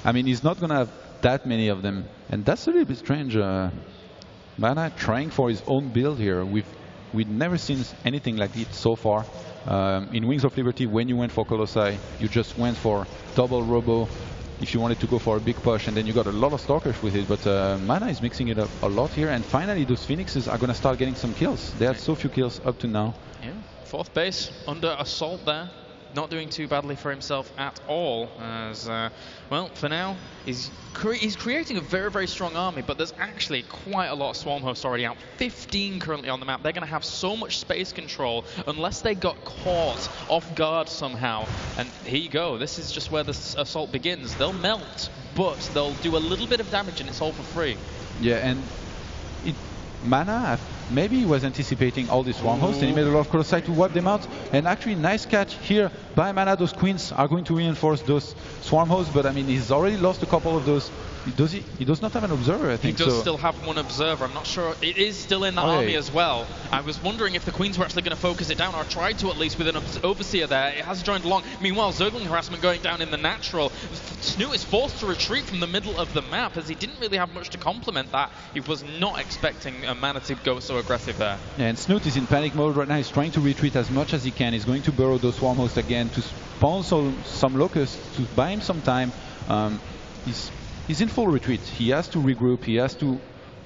I mean, he's not going to have that many of them. And that's a little bit strange. Mana trying for his own build here. We've never seen anything like it so far. In Wings of Liberty, when you went for Colossi, you just went for double Robo if you wanted to go for a big push, and then you got a lot of Stalkers with it. But Mana is mixing it up a lot here, and finally those Phoenixes are going to start getting some kills. They had so few kills up to now. Yeah, 4th base under assault there. Not doing too badly for himself at all, as, well, for now, he's creating a very, very strong army, but there's actually quite a lot of Swarm Hosts already out. 15 currently on the map. They're going to have so much space control unless they got caught off guard somehow. And here you go. This is just where the assault begins. They'll melt, but they'll do a little bit of damage, and it's all for free. Yeah, and Mana, maybe he was anticipating all these Swarm Hosts, and he made a lot of Colossi to wipe them out. And actually, nice catch here by Mana. Those Queens are going to reinforce those Swarm Hosts, but I mean, he's already lost a couple of those. He does not have an Observer, I think. He does still have one Observer. I'm not sure. It is still in the army as well. I was wondering if the Queens were actually going to focus it down, or tried to at least with an Overseer there. It has joined along. Meanwhile, Zergling harassment going down in the natural. Snute is forced to retreat from the middle of the map as he didn't really have much to complement that. He was not expecting Mana to go so aggressive there. Yeah, and Snute is in panic mode right now. He's trying to retreat as much as he can. He's going to burrow those Swarm Hosts again to spawn some Locusts to buy him some time. He's in full retreat. He has to regroup. He has to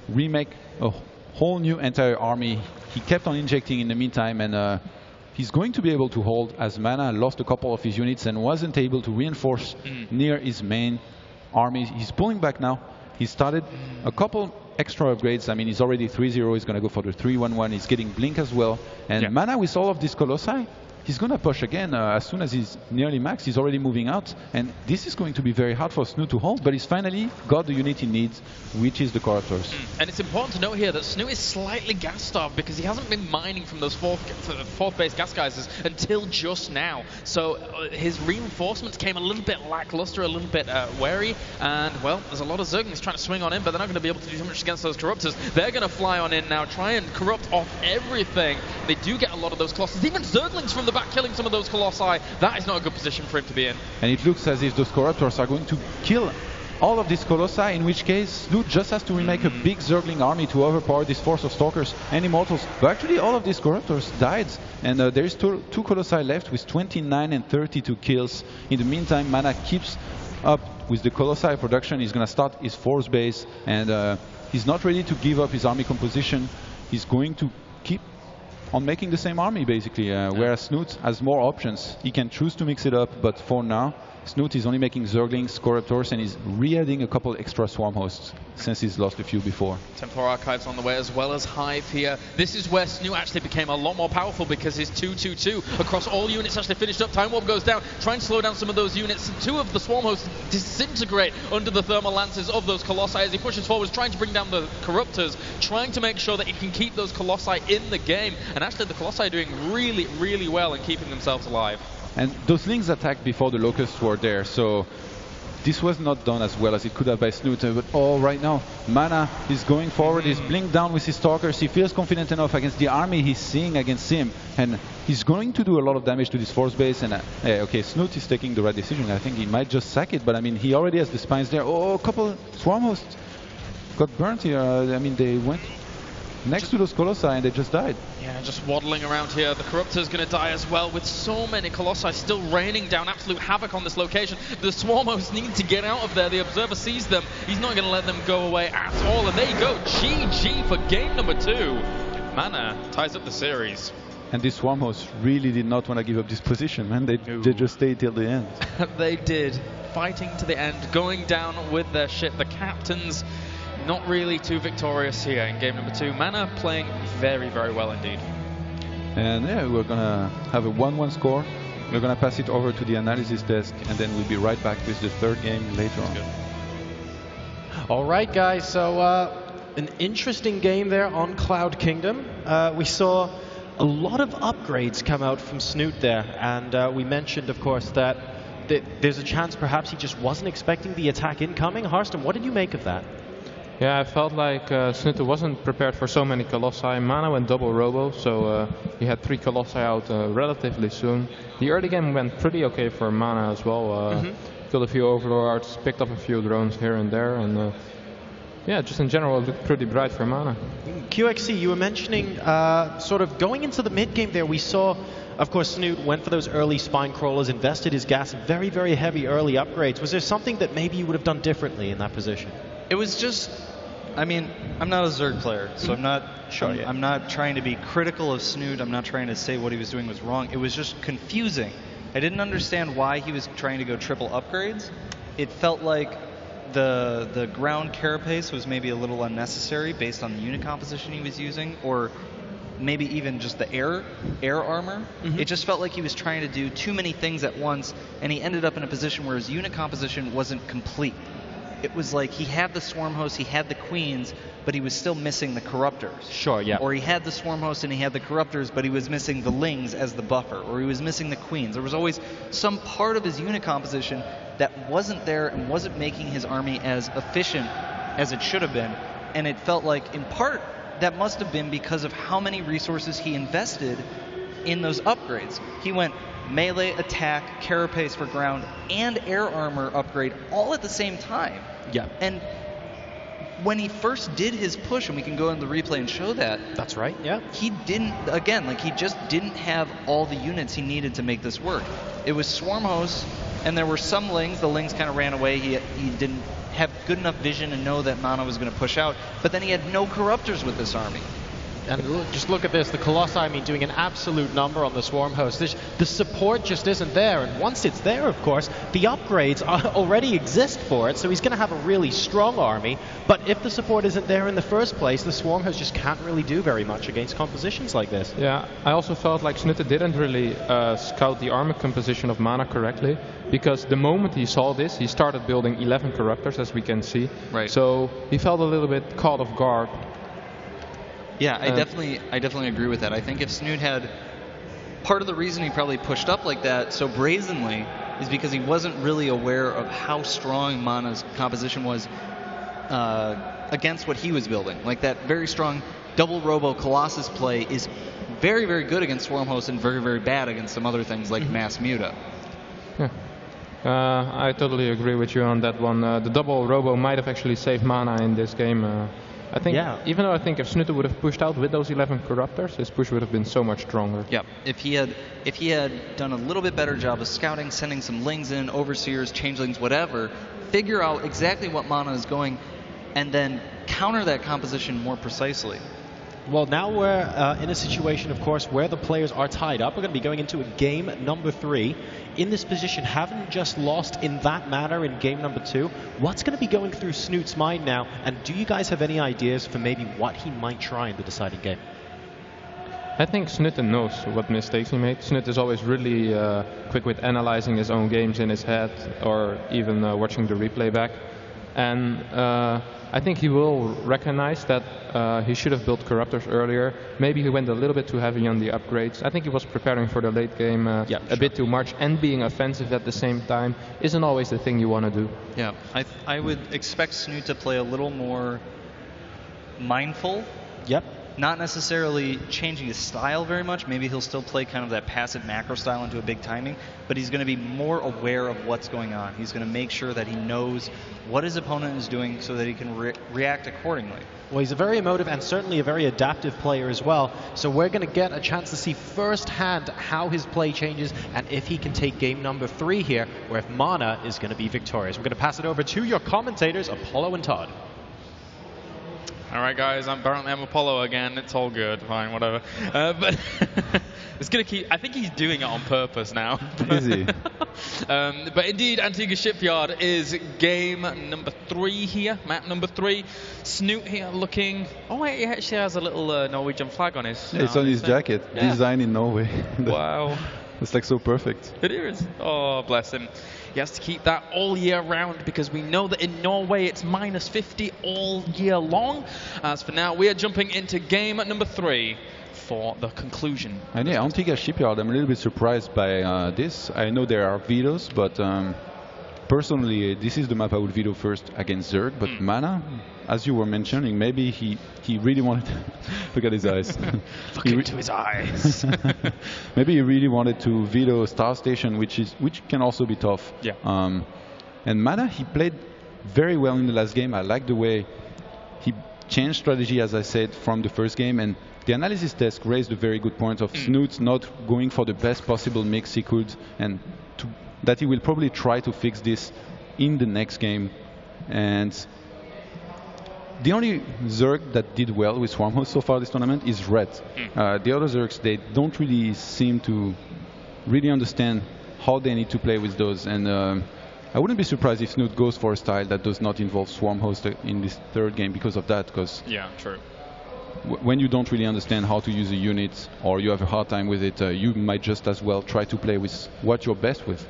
remake a whole new entire army. He kept on injecting in the meantime, and he's going to be able to hold as Mana lost a couple of his units and wasn't able to reinforce near his main army. He's pulling back now. He started a couple extra upgrades. I mean, he's already 3-0. He's going to go for the 3-1-1. He's getting Blink as well. And Mana, with all of these Colossi, he's going to push again. As soon as he's nearly max, he's already moving out. And this is going to be very hard for Snute to hold, but he's finally got the unit he needs, which is the Corruptors. And it's important to note here that Snute is slightly gas starved because he hasn't been mining from those fourth base gas geysers until just now. So his reinforcements came a little bit lackluster, a little bit wary. And, well, there's a lot of Zerglings trying to swing on in, but they're not going to be able to do too much against those Corruptors. They're going to fly on in now, try and corrupt off everything. They do get a lot of those Colossus. Even Zerglings from the back killing some of those Colossi. That is not a good position for him to be in. And it looks as if those Corruptors are going to kill all of these Colossi, in which case Snute just has to remake a big Zergling army to overpower this force of Stalkers and Immortals. But actually all of these Corruptors died, and there's two Colossi left with 29 and 32 kills. In the meantime, Mana keeps up with the Colossi production. He's going to start his force base, and he's not ready to give up his army composition. He's going to keep on making the same army, basically, whereas Snute has more options. He can choose to mix it up, but for now, Snute is only making Zerglings, Corruptors, and he's re-adding a couple extra Swarm Hosts since he's lost a few before. Templar Archives on the way, as well as Hive here. This is where Snute actually became a lot more powerful because his 2-2-2 across all units actually finished up. Time Warp goes down, try and slow down some of those units. Two of the Swarm Hosts disintegrate under the thermal lances of those Colossi as he pushes forwards, trying to bring down the Corruptors, trying to make sure that he can keep those Colossi in the game. And actually the Colossi are doing really, really well in keeping themselves alive. And those Lings attacked before the Locusts were there, so this was not done as well as it could have by Snute. But right now, Mana is going forward, he's blinked down with his Stalkers, he feels confident enough against the army he's seeing against him, and he's going to do a lot of damage to this force base. And okay, Snute is taking the right decision. I think he might just sack it, but I mean, he already has the spines there. Oh, a couple Swarm Hosts got burnt here. I mean, they went next to those Colossi and they just died. Yeah, just waddling around here. The Corruptor's going to die as well, with so many Colossi still raining down absolute havoc on this location. The Swarmos need to get out of there. The Observer sees them. He's not going to let them go away at all. And there you go. GG for game number 2. Mana ties up the series. And these Swarmos really did not want to give up this position, man. They just stayed till the end. They did. Fighting to the end, going down with their ship. The captains not really too victorious here in game number 2. Mana playing very, very well indeed. And yeah, we're going to have a 1-1 score. We're going to pass it over to the analysis desk, and then we'll be right back with the third game later on. All right, guys. So an interesting game there on Cloud Kingdom. We saw a lot of upgrades come out from Snute there, and we mentioned, of course, that there's a chance perhaps he just wasn't expecting the attack incoming. Harston, what did you make of that? Yeah, I felt like Snute wasn't prepared for so many Colossi. Mana went double robo, so he had 3 Colossi out relatively soon. The early game went pretty okay for Mana as well. Killed a few Overlords, picked up a few drones here and there, and yeah, just in general, it looked pretty bright for Mana. QXC, you were mentioning sort of going into the mid-game there, we saw, of course, Snute went for those early spine crawlers, invested his gas, very, very heavy early upgrades. Was there something that maybe you would have done differently in that position? It was just, I mean, I'm not a Zerg player, so I'm not I'm not trying to be critical of Snute. I'm not trying to say what he was doing was wrong. It was just confusing. I didn't understand why he was trying to go triple upgrades. It felt like the ground carapace was maybe a little unnecessary based on the unit composition he was using, or maybe even just the air armor. It just felt like he was trying to do too many things at once, and he ended up in a position where his unit composition wasn't complete. It was like he had the Swarm Host, he had the Queens, but he was still missing the Corruptors. Sure, yeah. Or he had the Swarm Host and he had the Corruptors, but he was missing the Lings as the buffer, or he was missing the Queens. There was always some part of his unit composition that wasn't there and wasn't making his army as efficient as it should have been. And it felt like, in part, that must have been because of how many resources he invested in those upgrades. He went melee, attack, carapace for ground, and air armor upgrade all at the same time. Yeah. And when he first did his push, and we can go in the replay and show that. That's right, yeah. He didn't, again, like he just didn't have all the units he needed to make this work. It was Swarm Hosts, and there were some Lings. The Lings kind of ran away. He didn't have good enough vision to know that Mana was going to push out. But then he had no Corruptors with this army. And just look at this, the Colossi, I mean, doing an absolute number on the Swarm Host. The support just isn't there, and once it's there, of course, the upgrades already exist for it, so he's going to have a really strong army. But if the support isn't there in the first place, the Swarm Host just can't really do very much against compositions like this. Yeah, I also felt like Snute didn't really scout the armor composition of Mana correctly, because the moment he saw this, he started building 11 Corruptors, as we can see. Right. So he felt a little bit caught off guard. Yeah, I definitely agree with that. I think if Snute had, part of the reason he probably pushed up like that so brazenly is because he wasn't really aware of how strong Mana's composition was against what he was building. Like that very strong double robo Colossus play is very, very good against Swarm Host and very, very bad against some other things like Mass Muta. Yeah. I totally agree with you on that one. The double robo might have actually saved Mana in this game. I think, even though I think if Snute would have pushed out with those 11 Corruptors, his push would have been so much stronger. Yeah, if he had done a little bit better job of scouting, sending some Lings in, Overseers, Changelings, whatever, figure out exactly what Mana is going, and then counter that composition more precisely. Well, now we're in a situation, of course, where the players are tied up. We're going to be going into a game number 3. In this position, having just lost in that manner in game number 2, what's going to be going through Snute's mind now? And do you guys have any ideas for maybe what he might try in the deciding game? I think Snute knows what mistakes he made. Snute is always really quick with analyzing his own games in his head, or even watching the replay back. And I think he will recognize that he should have built Corruptors earlier. Maybe he went a little bit too heavy on the upgrades. I think he was preparing for the late game a bit too much, and being offensive at the same time isn't always the thing you want to do. Yeah, I would expect Snute to play a little more mindful. Yep. not necessarily changing his style very much. Maybe he'll still play kind of that passive macro style into a big timing, but he's going to be more aware of what's going on. He's going to make sure that he knows what his opponent is doing so that he can react accordingly. Well, he's a very emotive and certainly a very adaptive player as well. So we're going to get a chance to see firsthand how his play changes and if he can take game number 3 here, or if Mana is going to be victorious. We're going to pass it over to your commentators, Apollo and Todd. All right, guys, I'm Apollo again. It's all good, fine, whatever. But it's gonna keep. I think he's doing it on purpose now. Easy. But indeed, Antigua Shipyard is game number 3 here, map number 3. Snute here looking. Oh wait, he actually has a little Norwegian flag on his. Yeah, it's on his jacket, designed in Norway. Wow. It's like so perfect. It is. Oh, bless him. He has to keep that all year round because we know that in Norway it's minus 50 all year long. As for now, we are jumping into game number 3 for the conclusion. And yeah, Antigua Shipyard, I'm a little bit surprised by this. I know there are vetoes, but personally, this is the map I would veto first against Zerg. But Mana, as you were mentioning, maybe he really wanted to look at his eyes. Look into his eyes. Maybe he really wanted to veto Star Station, which can also be tough. Yeah. And Mana, he played very well in the last game. I like the way he changed strategy, as I said, from the first game. And the analysis desk raised a very good point of Snute not going for the best possible mix he could, and that he will probably try to fix this in the next game. And the only Zerg that did well with Swarmhost so far this tournament is Red. The other Zergs, they don't really seem to really understand how they need to play with those. And I wouldn't be surprised if Snute goes for a style that does not involve Swarmhost in this third game because of that. Because true. When you don't really understand how to use a unit, or you have a hard time with it, you might just as well try to play with what you're best with.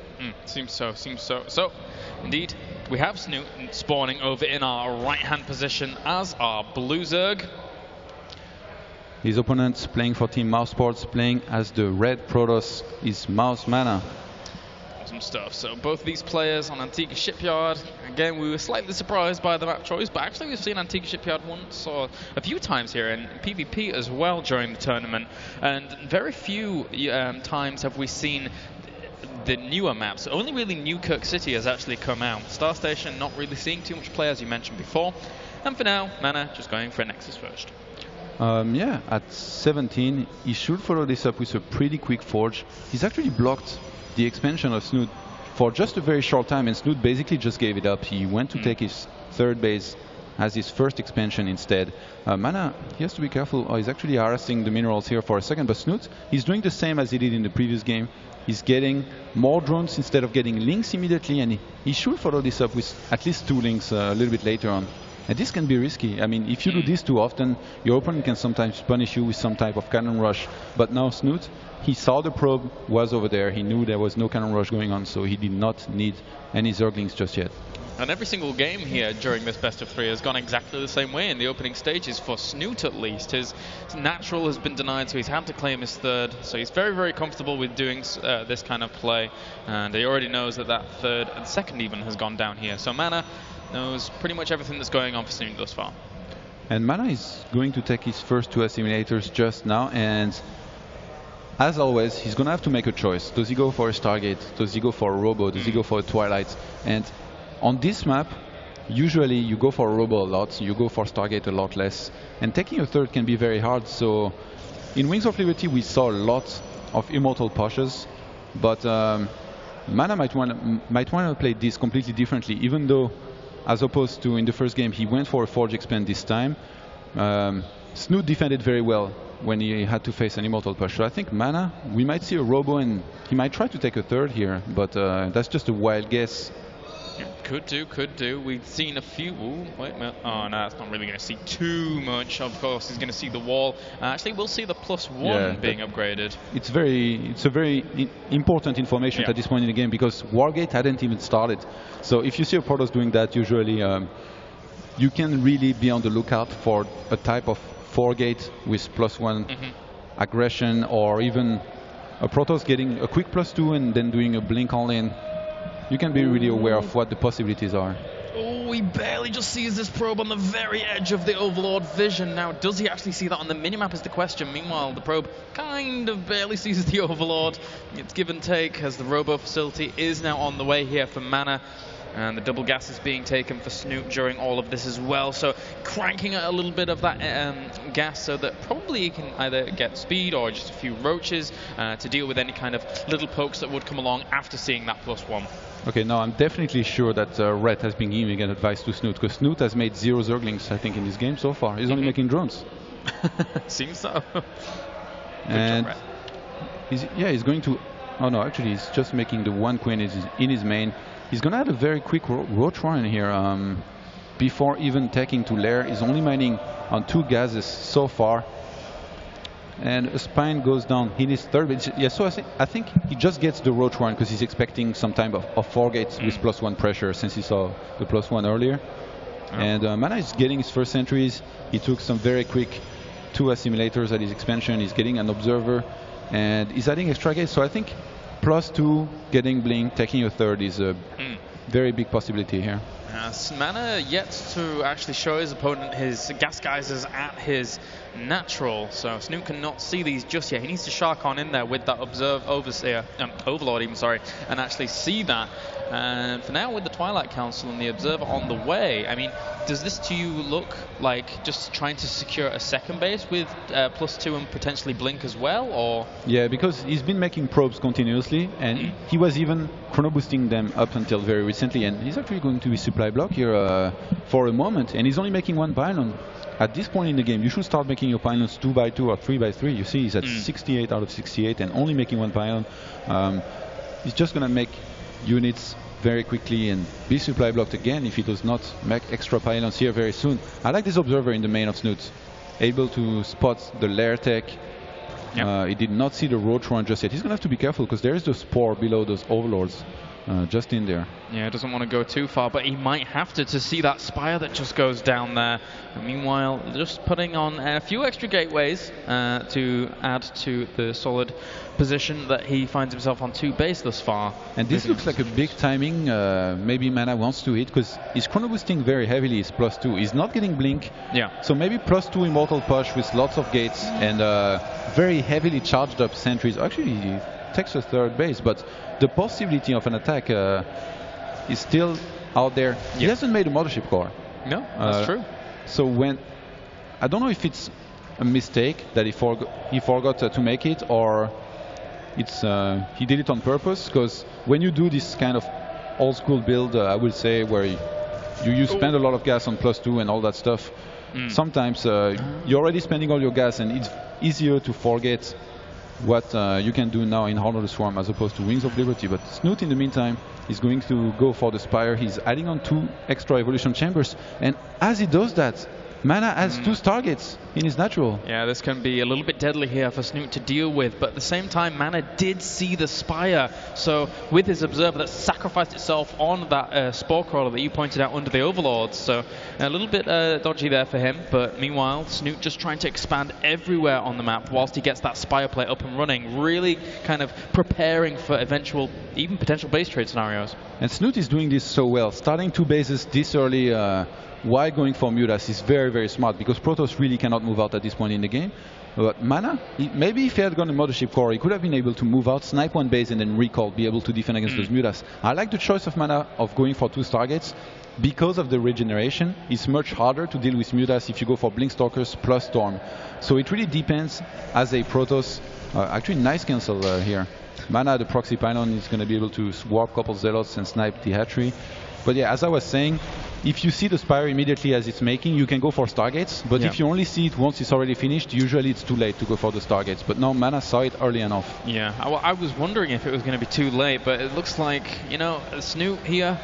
Seems so. So, indeed, we have Snute spawning over in our right-hand position as our blue Zerg. His opponent playing for Team Mouse Sports, playing as the red Protoss, is Mouse Mana. Awesome stuff. So both these players on Antigua Shipyard, again, we were slightly surprised by the map choice, but actually we've seen Antigua Shipyard once or a few times here in PvP as well during the tournament, and very few times have we seen the newer maps. Only really Newkirk City has actually come out. Star Station not really seeing too much play, as you mentioned before, and for now, Mana just going for a Nexus first. Yeah, at 17, he should follow this up with a pretty quick forge. He's actually blocked the expansion of Snute for just a very short time, and Snute basically just gave it up. He went to take his third base as his first expansion instead. Mana, he has to be careful. Oh, he's actually harassing the minerals here for a second, but Snute, he's doing the same as he did in the previous game. He's getting more drones instead of getting links immediately, and he should follow this up with at least 2 links a little bit later on. And this can be risky. I mean, if you do this too often, your opponent can sometimes punish you with some type of cannon rush. But now Snute, he saw the probe was over there. He knew there was no cannon rush going on, so he did not need any Zerglings just yet. And every single game here during this best of 3 has gone exactly the same way in the opening stages, for Snute at least. His natural has been denied, so he's had to claim his third. So he's very, very comfortable with doing this kind of play. And he already knows that that third and second even has gone down here. So Mana knows pretty much everything that's going on for Snute thus far. And Mana is going to take his first 2 assimilators just now, and as always, he's going to have to make a choice. Does he go for a Stargate? Does he go for a Robo? Does he go for a Twilight? And on this map, usually you go for a Robo a lot, you go for Stargate a lot less, and taking a third can be very hard. So in Wings of Liberty, we saw a lot of Immortal pushes, but Mana might want to play this completely differently, even though, as opposed to in the first game, he went for a Forge Expand this time. Snute defended very well when he had to face an Immortal push. So I think Mana, we might see a Robo, and he might try to take a third here, but that's just a wild guess. Could do. We've seen a few. Ooh, wait a minute. Oh, no, it's not really going to see too much. Of course, he's going to see the wall. Actually, we'll see the +1 being upgraded. It's a very important information at this point in the game, because Wargate hadn't even started. So if you see a Protoss doing that, usually you can really be on the lookout for a type of 4-gate with +1 aggression, or even a Protoss getting a quick +2 and then doing a blink all in. You can be really aware of what the possibilities are. Oh, he barely just sees this probe on the very edge of the Overlord vision. Now, does he actually see that on the minimap is the question. Meanwhile, the probe kind of barely sees the Overlord. It's give and take as the robo facility is now on the way here for Mana. And the double gas is being taken for Snute during all of this as well. So cranking a little bit of that gas so that probably he can either get speed or just a few roaches to deal with any kind of little pokes that would come along after seeing that +1. Okay, now I'm definitely sure that Red has been giving an advice to Snute, because Snute has made 0 Zerglings, I think, in this game so far. He's only making drones. Seems so. And he's going to... Oh no, actually he's just making the 1 queen in his main. He's going to add a very quick roach run here before even taking to lair. He's only mining on 2 gases so far. And a spine goes down in his third base. Yeah, so I think he just gets the roach run because he's expecting some type of 4 gates with +1 pressure since he saw the +1 earlier. And Mana is getting his first entries. He took some very quick 2 assimilators at his expansion. He's getting an observer and he's adding extra gates. So I think +2, getting blink, taking a third is a very big possibility here. Mana yet to actually show his opponent his gas geysers at his natural, so Snute cannot see these just yet. He needs to shark on in there with that Overlord even, sorry, and actually see that. And for now, with the Twilight Council and the Observer on the way, I mean, does this to you look like just trying to secure a second base with +2 and potentially blink as well, or? Yeah, because he's been making probes continuously, and he was even chrono boosting them up until very recently, and he's actually going to be supply block here for a moment, and he's only making 1 pylon. At this point in the game, you should start making your pylons 2x2 or 3x3. You see, he's at 68 out of 68 and only making 1 pylon. He's just going to make units very quickly and be supply blocked again if he does not make extra pylons here very soon. I like this observer in the main of Snute, able to spot the lair tech. He did not see the roach run just yet. He's going to have to be careful because there is the spore below those overlords just in there. Yeah, doesn't want to go too far, but he might have to see that spire that just goes down there. And meanwhile, just putting on a few extra gateways to add to the solid position that he finds himself on 2 base thus far. And this looks like a big timing. Maybe Mana wants to hit because he's chrono boosting very heavily. He's +2. He's not getting blink. Yeah. So maybe +2 immortal push with lots of gates and very heavily charged up sentries. Actually, he takes a third base, but the possibility of an attack is still out there. He hasn't made a mothership core. No, that's true. So when I don't know if it's a mistake that he forgot to make it, or it's he did it on purpose, because when you do this kind of old school build, I would say, where you spend a lot of gas on +2 and all that stuff, sometimes you're already spending all your gas and it's easier to forget what you can do now in Heart of the Swarm as opposed to Wings of Liberty. But Snute in the meantime is going to go for the Spire. He's adding on 2 extra evolution chambers, and as he does that, Mana has 2 Stargates in his natural. Yeah, this can be a little bit deadly here for Snute to deal with, but at the same time, Mana did see the Spire. So with his Observer that sacrificed itself on that Spore Crawler that you pointed out under the Overlords, so a little bit dodgy there for him. But meanwhile, Snute just trying to expand everywhere on the map whilst he gets that Spire play up and running, really kind of preparing for eventual, even potential base trade scenarios. And Snute is doing this so well, starting 2 bases this early. Why going for Mutas is very, very smart, because Protoss really cannot move out at this point in the game. But Mana, maybe if he had gone a Mothership Core, he could have been able to move out, snipe 1 base, and then recall, be able to defend against those Mutas. I like the choice of Mana of going for 2 Stargates. Because of the regeneration, it's much harder to deal with Mutas if you go for Blinkstalkers plus Storm. So it really depends as a Protoss. Actually, nice cancel here. Mana, the proxy pylon, is going to be able to warp a couple Zealots and snipe the hatchery. But yeah, as I was saying, if you see the Spire immediately as it's making, you can go for Stargates. But if you only see it once it's already finished, usually it's too late to go for the Stargates. But now Mana saw it early enough. Yeah, I was wondering if it was going to be too late, but it looks like, you know, Snute here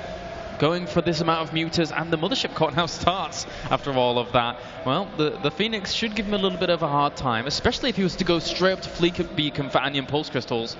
going for this amount of Mutas, and the Mothership Core now starts after all of that. Well, the Phoenix should give him a little bit of a hard time, especially if he was to go straight up to Fleet Beacon for Anion Pulse Crystals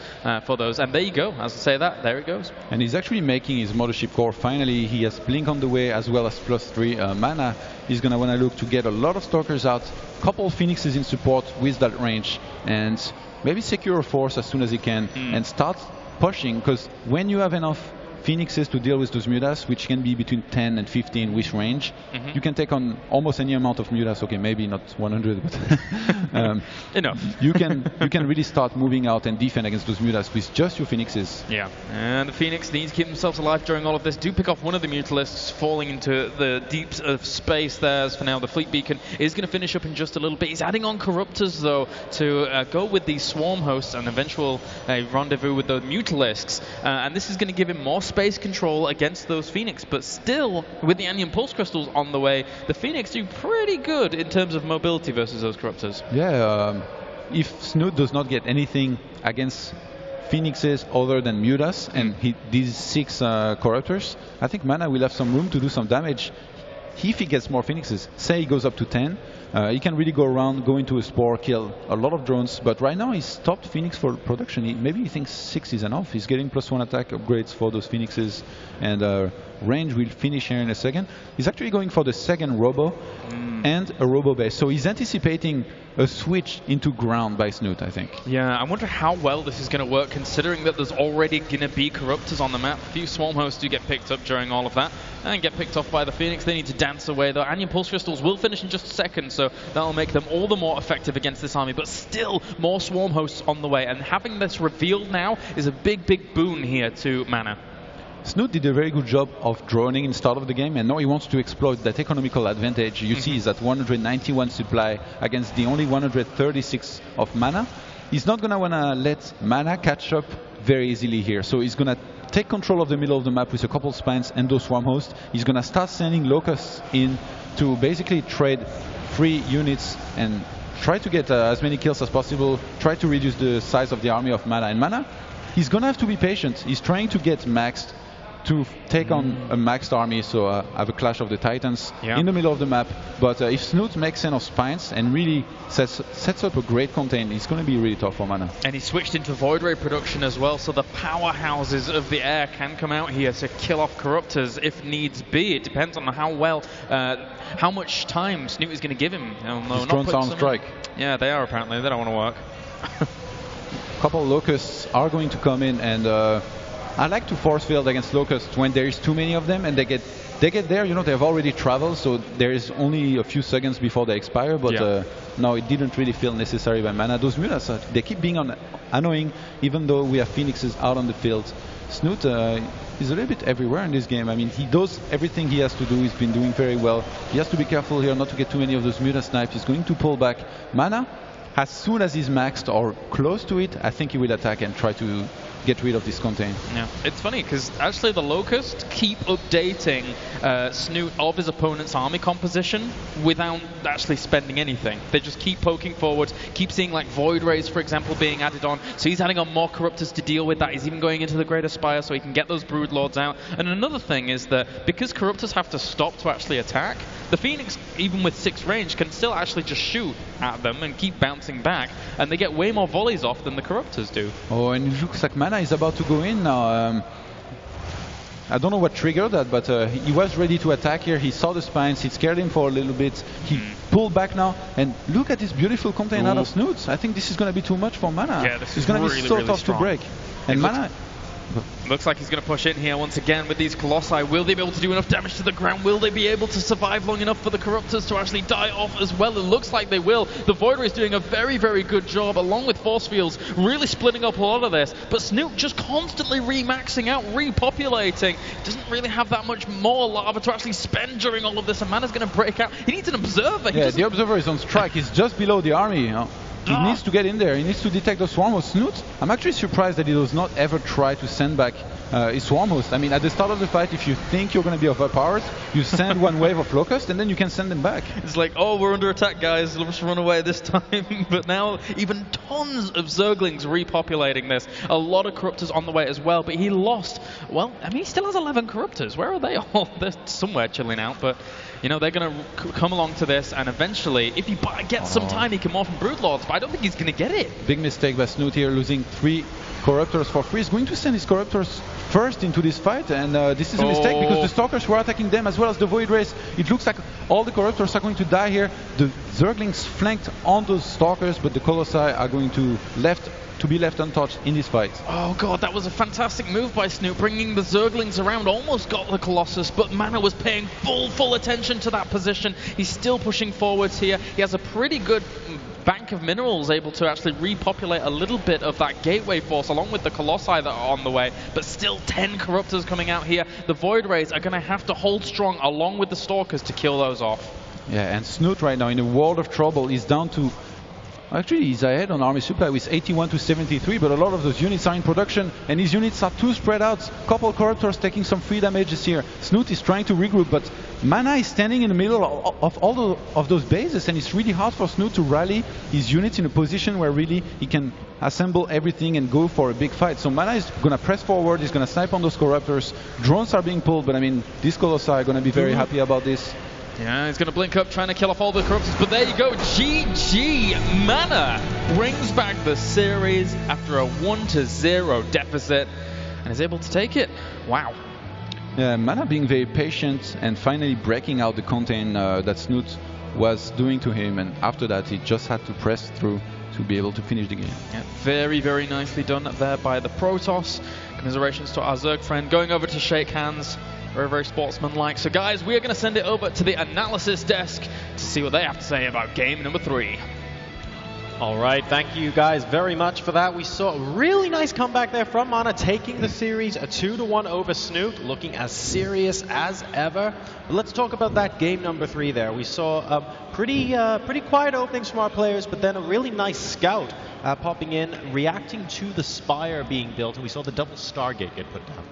for those. And there you go, as I say that, there it goes. And he's actually making his Mothership Core. Finally, he has Blink on the way as well as +3 Mana. He's going to want to look to get a lot of Stalkers out, couple Phoenixes in support with that range, and maybe secure a force as soon as he can and start pushing, because when you have enough Phoenixes to deal with those Mutas, which can be between 10 and 15 wish range. You can take on almost any amount of Mutas. Okay, maybe not 100, but enough. you can really start moving out and defend against those Mutas with just your Phoenixes. Yeah, and the Phoenix needs to keep themselves alive during all of this. Do pick off one of the Mutalisks, falling into the deeps of space there. As for now, the Fleet Beacon is going to finish up in just a little bit. He's adding on Corruptors, though, to go with these Swarm hosts and eventual rendezvous with the Mutalisks. And this is going to give him more space control against those Phoenix. But still, with the Anion Pulse Crystals on the way, the Phoenix do pretty good in terms of mobility versus those Corruptors. Yeah, if Snute does not get anything against Phoenixes other than Mutas and these 6 Corruptors, I think Mana will have some room to do some damage. If he gets more Phoenixes, say he goes up to 10, he can really go around, go into a Spore, kill a lot of drones. But right now he's stopped Phoenix for production. Maybe he thinks 6 is enough. He's getting +1 attack upgrades for those Phoenixes, and range will finish here in a second. He's actually going for the second Robo and a Robo base. So he's anticipating a switch into ground by Snute, I think. Yeah, I wonder how well this is going to work, considering that there's already going to be Corruptors on the map. A few Swarm hosts do get picked up during all of that and get picked off by the Phoenix. They need to dance away, though. Anion Pulse Crystals will finish in just a second, so that'll make them all the more effective against this army. But still, more Swarm hosts on the way, and having this revealed now is a big, big boon here to Mana. Snute did a very good job of droning in the start of the game, and now he wants to exploit that economical advantage. You see, he's at 191 supply against the only 136 of Mana. He's not going to want to let Mana catch up very easily here, so he's going to take control of the middle of the map with a couple spines and those Swarm hosts. He's going to start sending Locusts in to basically trade free units and try to get as many kills as possible, try to reduce the size of the army of Mana. And Mana, he's going to have to be patient. He's trying to get maxed to take on a maxed army, so have a Clash of the Titans in the middle of the map. But if Snute makes enough spines and really sets up a great contain, it's going to be really tough for Mana. And he switched into Void Ray production as well, so the powerhouses of the air can come out here to kill off Corruptors if needs be. It depends on how well, how much time Snute is going to give him. His drones are on strike. Yeah, they are apparently. They don't want to work. A couple Locusts are going to come in, and I like to force field against Locusts when there is too many of them and they get there, they've already traveled, so there is only a few seconds before they expire, but no, it didn't really feel necessary by Mana. Those Mutas, they keep being annoying even though we have Phoenixes out on the field. Snute is a little bit everywhere in this game. I mean, he does everything he has to do. He's been doing very well. He has to be careful here not to get too many of those Muta snipes. He's going to pull back. Mana, as soon as he's maxed or close to it, I think he will attack and try to get rid of this contain. Yeah, it's funny because actually the Locusts keep updating Snute of his opponent's army composition without actually spending anything. They just keep poking forward, keep seeing like Void Rays, for example, being added on. So he's adding on more Corruptors to deal with that. He's even going into the Greater Spire so he can get those Brood Lords out. And another thing is that because Corruptors have to stop to actually attack, the Phoenix, even with 6 range, can still actually just shoot at them and keep bouncing back, and they get way more volleys off than the Corruptors do. Oh, and it looks like Mana is about to go in now. I don't know what triggered that, but he was ready to attack here. He saw the spines, it scared him for a little bit. He pulled back now, and look at this beautiful contain out of Snute. I think this is going to be too much for Mana. Yeah, this is going to be so tough to break. And Mana... Looks like he's going to push in here once again with these Colossi. Will they be able to do enough damage to the ground? Will they be able to survive long enough for the Corruptors to actually die off as well? It looks like they will. The Void Ray is doing a very, very good job, along with Force Fields, really splitting up a lot of this. But Snute just constantly remaxing out, repopulating. Doesn't really have that much more lava to actually spend during all of this, and Mana's going to break out. He needs an Observer. Yeah, the Observer is on strike. He's just below the army, He needs to get in there. He needs to detect the Swarm Host. Snute, I'm actually surprised that he does not ever try to send back his Swarm Host. I mean, at the start of the fight, if you think you're going to be overpowered, you send one wave of Locust and then you can send them back. It's like, oh, we're under attack, guys. Let's run away this time. But now, even tons of Zerglings repopulating this. A lot of Corruptors on the way as well. But he lost, well, I mean, he still has 11 Corruptors. Where are they all? They're somewhere chilling out, but... they're going to come along to this, and eventually, if he gets some time, he can morph from Broodlords, but I don't think he's going to get it. Big mistake by Snute here, losing 3 Corruptors for free. He's going to send his Corruptors first into this fight, and this is a mistake because the Stalkers were attacking them as well as the Void Rays. It looks like all the Corruptors are going to die here. The Zerglings flanked on those Stalkers, but the Colossi are going to left to be left untouched in this fight. Oh god, that was a fantastic move by Snute, bringing the Zerglings around, almost got the Colossus, but Mana was paying full attention to that position. He's still pushing forwards here. He has a pretty good bank of minerals, able to actually repopulate a little bit of that gateway force along with the Colossi that are on the way, but still 10 Corruptors coming out here. The Void Rays are going to have to hold strong along with the Stalkers to kill those off. Yeah, and Snute right now in a world of trouble is down to... Actually, he's ahead on army supply with 81 to 73, but a lot of those units are in production, and his units are too spread out. Couple Corruptors taking some free damages here. Snute is trying to regroup, but Mana is standing in the middle of all of those bases, and it's really hard for Snute to rally his units in a position where really he can assemble everything and go for a big fight. So Mana is going to press forward, he's going to snipe on those Corruptors. Drones are being pulled, but I mean, these Colossi are going to be very happy about this. Yeah, he's going to blink up, trying to kill off all the Corruptors, but there you go, GG! Mana brings back the series after a 1-0 deficit and is able to take it. Wow. Yeah, Mana being very patient and finally breaking out the contain that Snute was doing to him, and after that he just had to press through to be able to finish the game. Yeah, very nicely done there by the Protoss. Commiserations to our Zerg friend, going over to shake hands. Very sportsmanlike. So guys, we are going to send it over to the analysis desk to see what they have to say about game number 3. All right, thank you guys very much for that. We saw a really nice comeback there from Mana, taking the series a 2-1 over Snute, looking as serious as ever. But let's talk about that game number 3 there. We saw pretty quiet openings from our players, but then a really nice scout popping in, reacting to the Spire being built, and we saw the double Stargate get put down.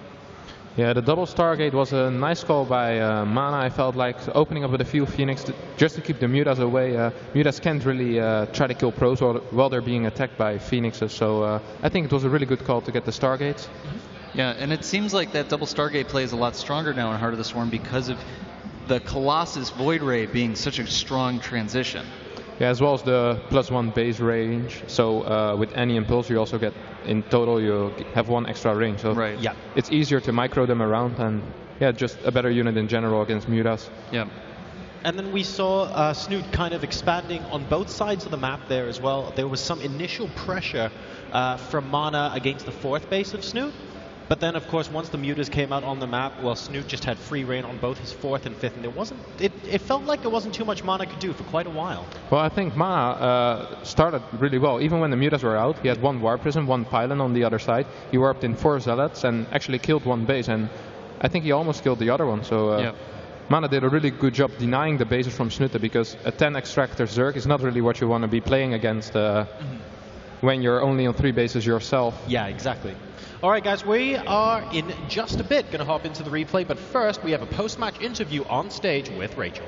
Yeah, the double Stargate was a nice call by Mana. I felt like opening up with a few Phoenix just to keep the Mutas away. Mutas can't really try to kill pros while they're being attacked by Phoenixes, so I think it was a really good call to get the Stargates. Yeah, and it seems like that double Stargate play is a lot stronger now in Heart of the Swarm because of the Colossus Void Ray being such a strong transition. Yeah, as well as the +1 base range. So with any impulse, you also get, in total, you have 1 extra range. So right. Yeah, it's easier to micro them around, and yeah, just a better unit in general against Mutas. Yeah. And then we saw Snute kind of expanding on both sides of the map there as well. There was some initial pressure from Mana against the 4th base of Snute. But then, of course, once the Mutas came out on the map, well, Snute just had free reign on both his 4th and 5th, and there wasn't. It felt like there wasn't too much Mana could do for quite a while. Well, I think Mana started really well. Even when the Mutas were out, he had 1 War Prism, 1 Pylon on the other side. He warped in 4 Zealots and actually killed 1 base, and I think he almost killed the other one. So yeah. Mana did a really good job denying the bases from Snute, because a 10 Extractor Zerg is not really what you want to be playing against when you're only on 3 bases yourself. Yeah, exactly. All right, guys, we are in just a bit going to hop into the replay, but first we have a post-match interview on stage with Rachel.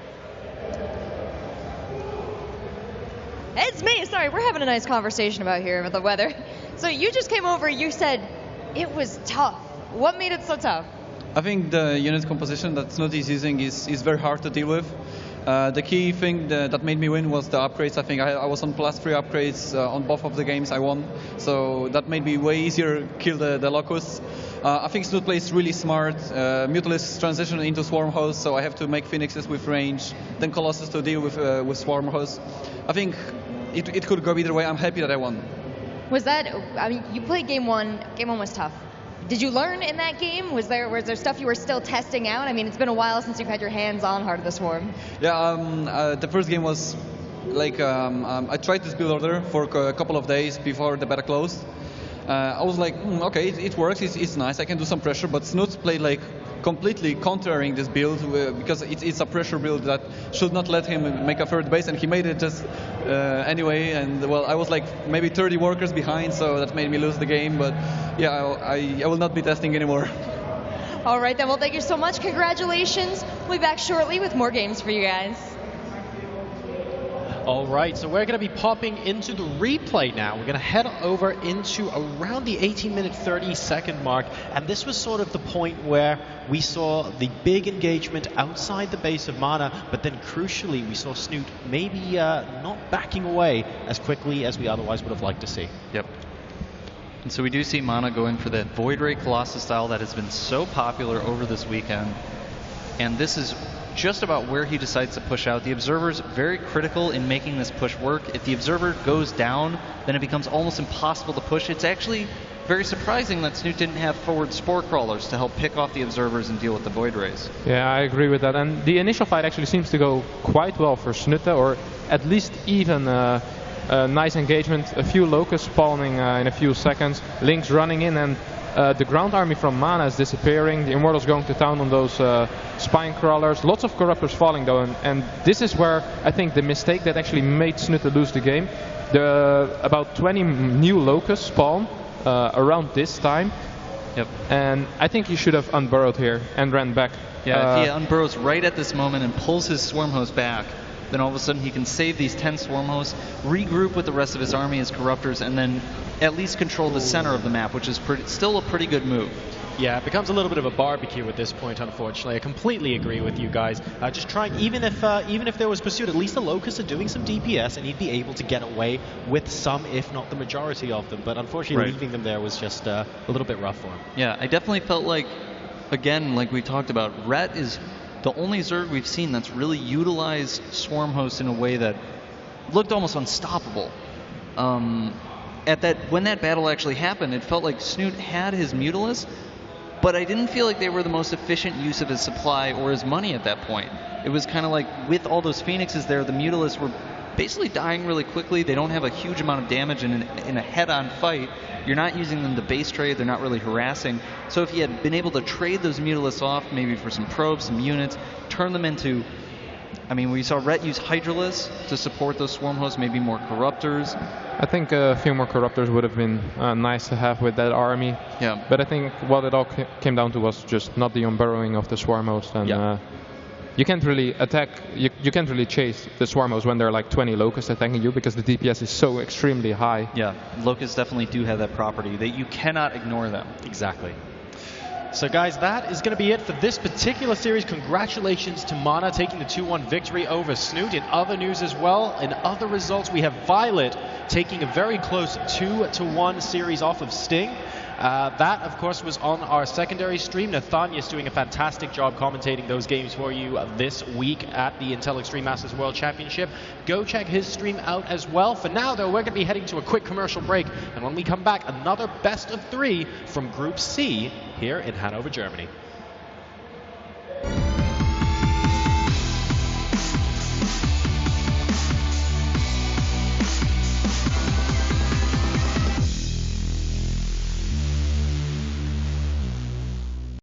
It's me. Sorry, we're having a nice conversation about the weather. So you just came over, you said it was tough. What made it so tough? I think the unit composition that Snute is using is very hard to deal with. The key thing that made me win was the upgrades. I think I was on +3 upgrades on both of the games I won, so that made me way easier kill the Locust. I think Snute plays really smart. Mutalisk transition into Swarm Host, so I have to make Phoenixes with range, then Colossus to deal with Swarm Host. I think it could go either way. I'm happy that I won. Was that, I mean, you played game 1. Game 1 was tough. Did you learn in that game? Was there stuff you were still testing out? I mean, it's been a while since you've had your hands on Heart of the Swarm. Yeah, the first game was like I tried this build order for a couple of days before the beta closed. I was like, okay, it works, it's nice, I can do some pressure, but Snute played like completely contraring this build because it's a pressure build that should not let him make a 3rd base, and he made it just anyway, and well, I was like maybe 30 workers behind, so that made me lose the game, but yeah, I will not be testing anymore. All right then, well, thank you so much, congratulations. We'll be back shortly with more games for you guys. All right, so we're going to be popping into the replay now. We're going to head over into around the 18-minute, 30-second mark, and this was sort of the point where we saw the big engagement outside the base of Mana, but then crucially we saw Snute maybe not backing away as quickly as we otherwise would have liked to see. Yep. And so we do see Mana going for that Void Ray Colossus style that has been so popular over this weekend, and this is just about where he decides to push out. The Observer's very critical in making this push work. If the Observer goes down, then it becomes almost impossible to push. It's actually very surprising that Snute didn't have forward Spore Crawlers to help pick off the Observers and deal with the Void Rays. Yeah, I agree with that. And the initial fight actually seems to go quite well for Snute, or at least even a nice engagement. A few Locusts spawning in a few seconds, Lynx running in, and the ground army from Mana is disappearing. The Immortals going to town on those Spine Crawlers. Lots of Corruptors falling though, and this is where I think the mistake that actually made Snute lose the game. About 20 new Locusts spawn around this time. Yep. And I think he should have unburrowed here and ran back. Yeah, if he unburrows right at this moment and pulls his Swarm Host back, then all of a sudden he can save these 10 Swarm Hosts, regroup with the rest of his army as Corruptors, and then at least control the center of the map, which is still a pretty good move. Yeah, it becomes a little bit of a barbecue at this point, unfortunately. I completely agree with you guys. Just trying, even if there was pursuit, at least the Locusts are doing some DPS, and he'd be able to get away with some, if not the majority of them. But unfortunately, leaving them there was just a little bit rough for him. Yeah, I definitely felt like, again, like we talked about, Rhett is the only Zerg we've seen that's really utilized Swarm Host in a way that looked almost unstoppable. When that battle actually happened, it felt like Snute had his Mutalisk, but I didn't feel like they were the most efficient use of his supply or his money at that point. It was kind of like, with all those Phoenixes there, the Mutalisks were basically dying really quickly. They don't have a huge amount of damage in a head-on fight. You're not using them to base trade. They're not really harassing. So if you had been able to trade those Mutalisks off, maybe for some probes, some units, turn them into... I mean, we saw Rhett use Hydralisks to support those Swarm Hosts, maybe more Corruptors. I think a few more Corruptors would have been nice to have with that army. Yeah. But I think what it all came down to was just not the unburrowing of the Swarm Host. And you can't really attack, you can't really chase the Swarm Host when there are like 20 Locusts attacking you, because the DPS is so extremely high. Yeah, Locusts definitely do have that property, that you cannot ignore them. Exactly. So guys, that is going to be it for this particular series. Congratulations to Mana taking the 2-1 victory over Snute. In other news as well, in other results, we have Violet taking a very close 2-1 series off of Sting. That, of course, was on our secondary stream. Nathaniel's doing a fantastic job commentating those games for you this week at the Intel Extreme Masters World Championship. Go check his stream out as well. For now, though, we're going to be heading to a quick commercial break. And when we come back, another best of 3 from Group C here in Hanover, Germany.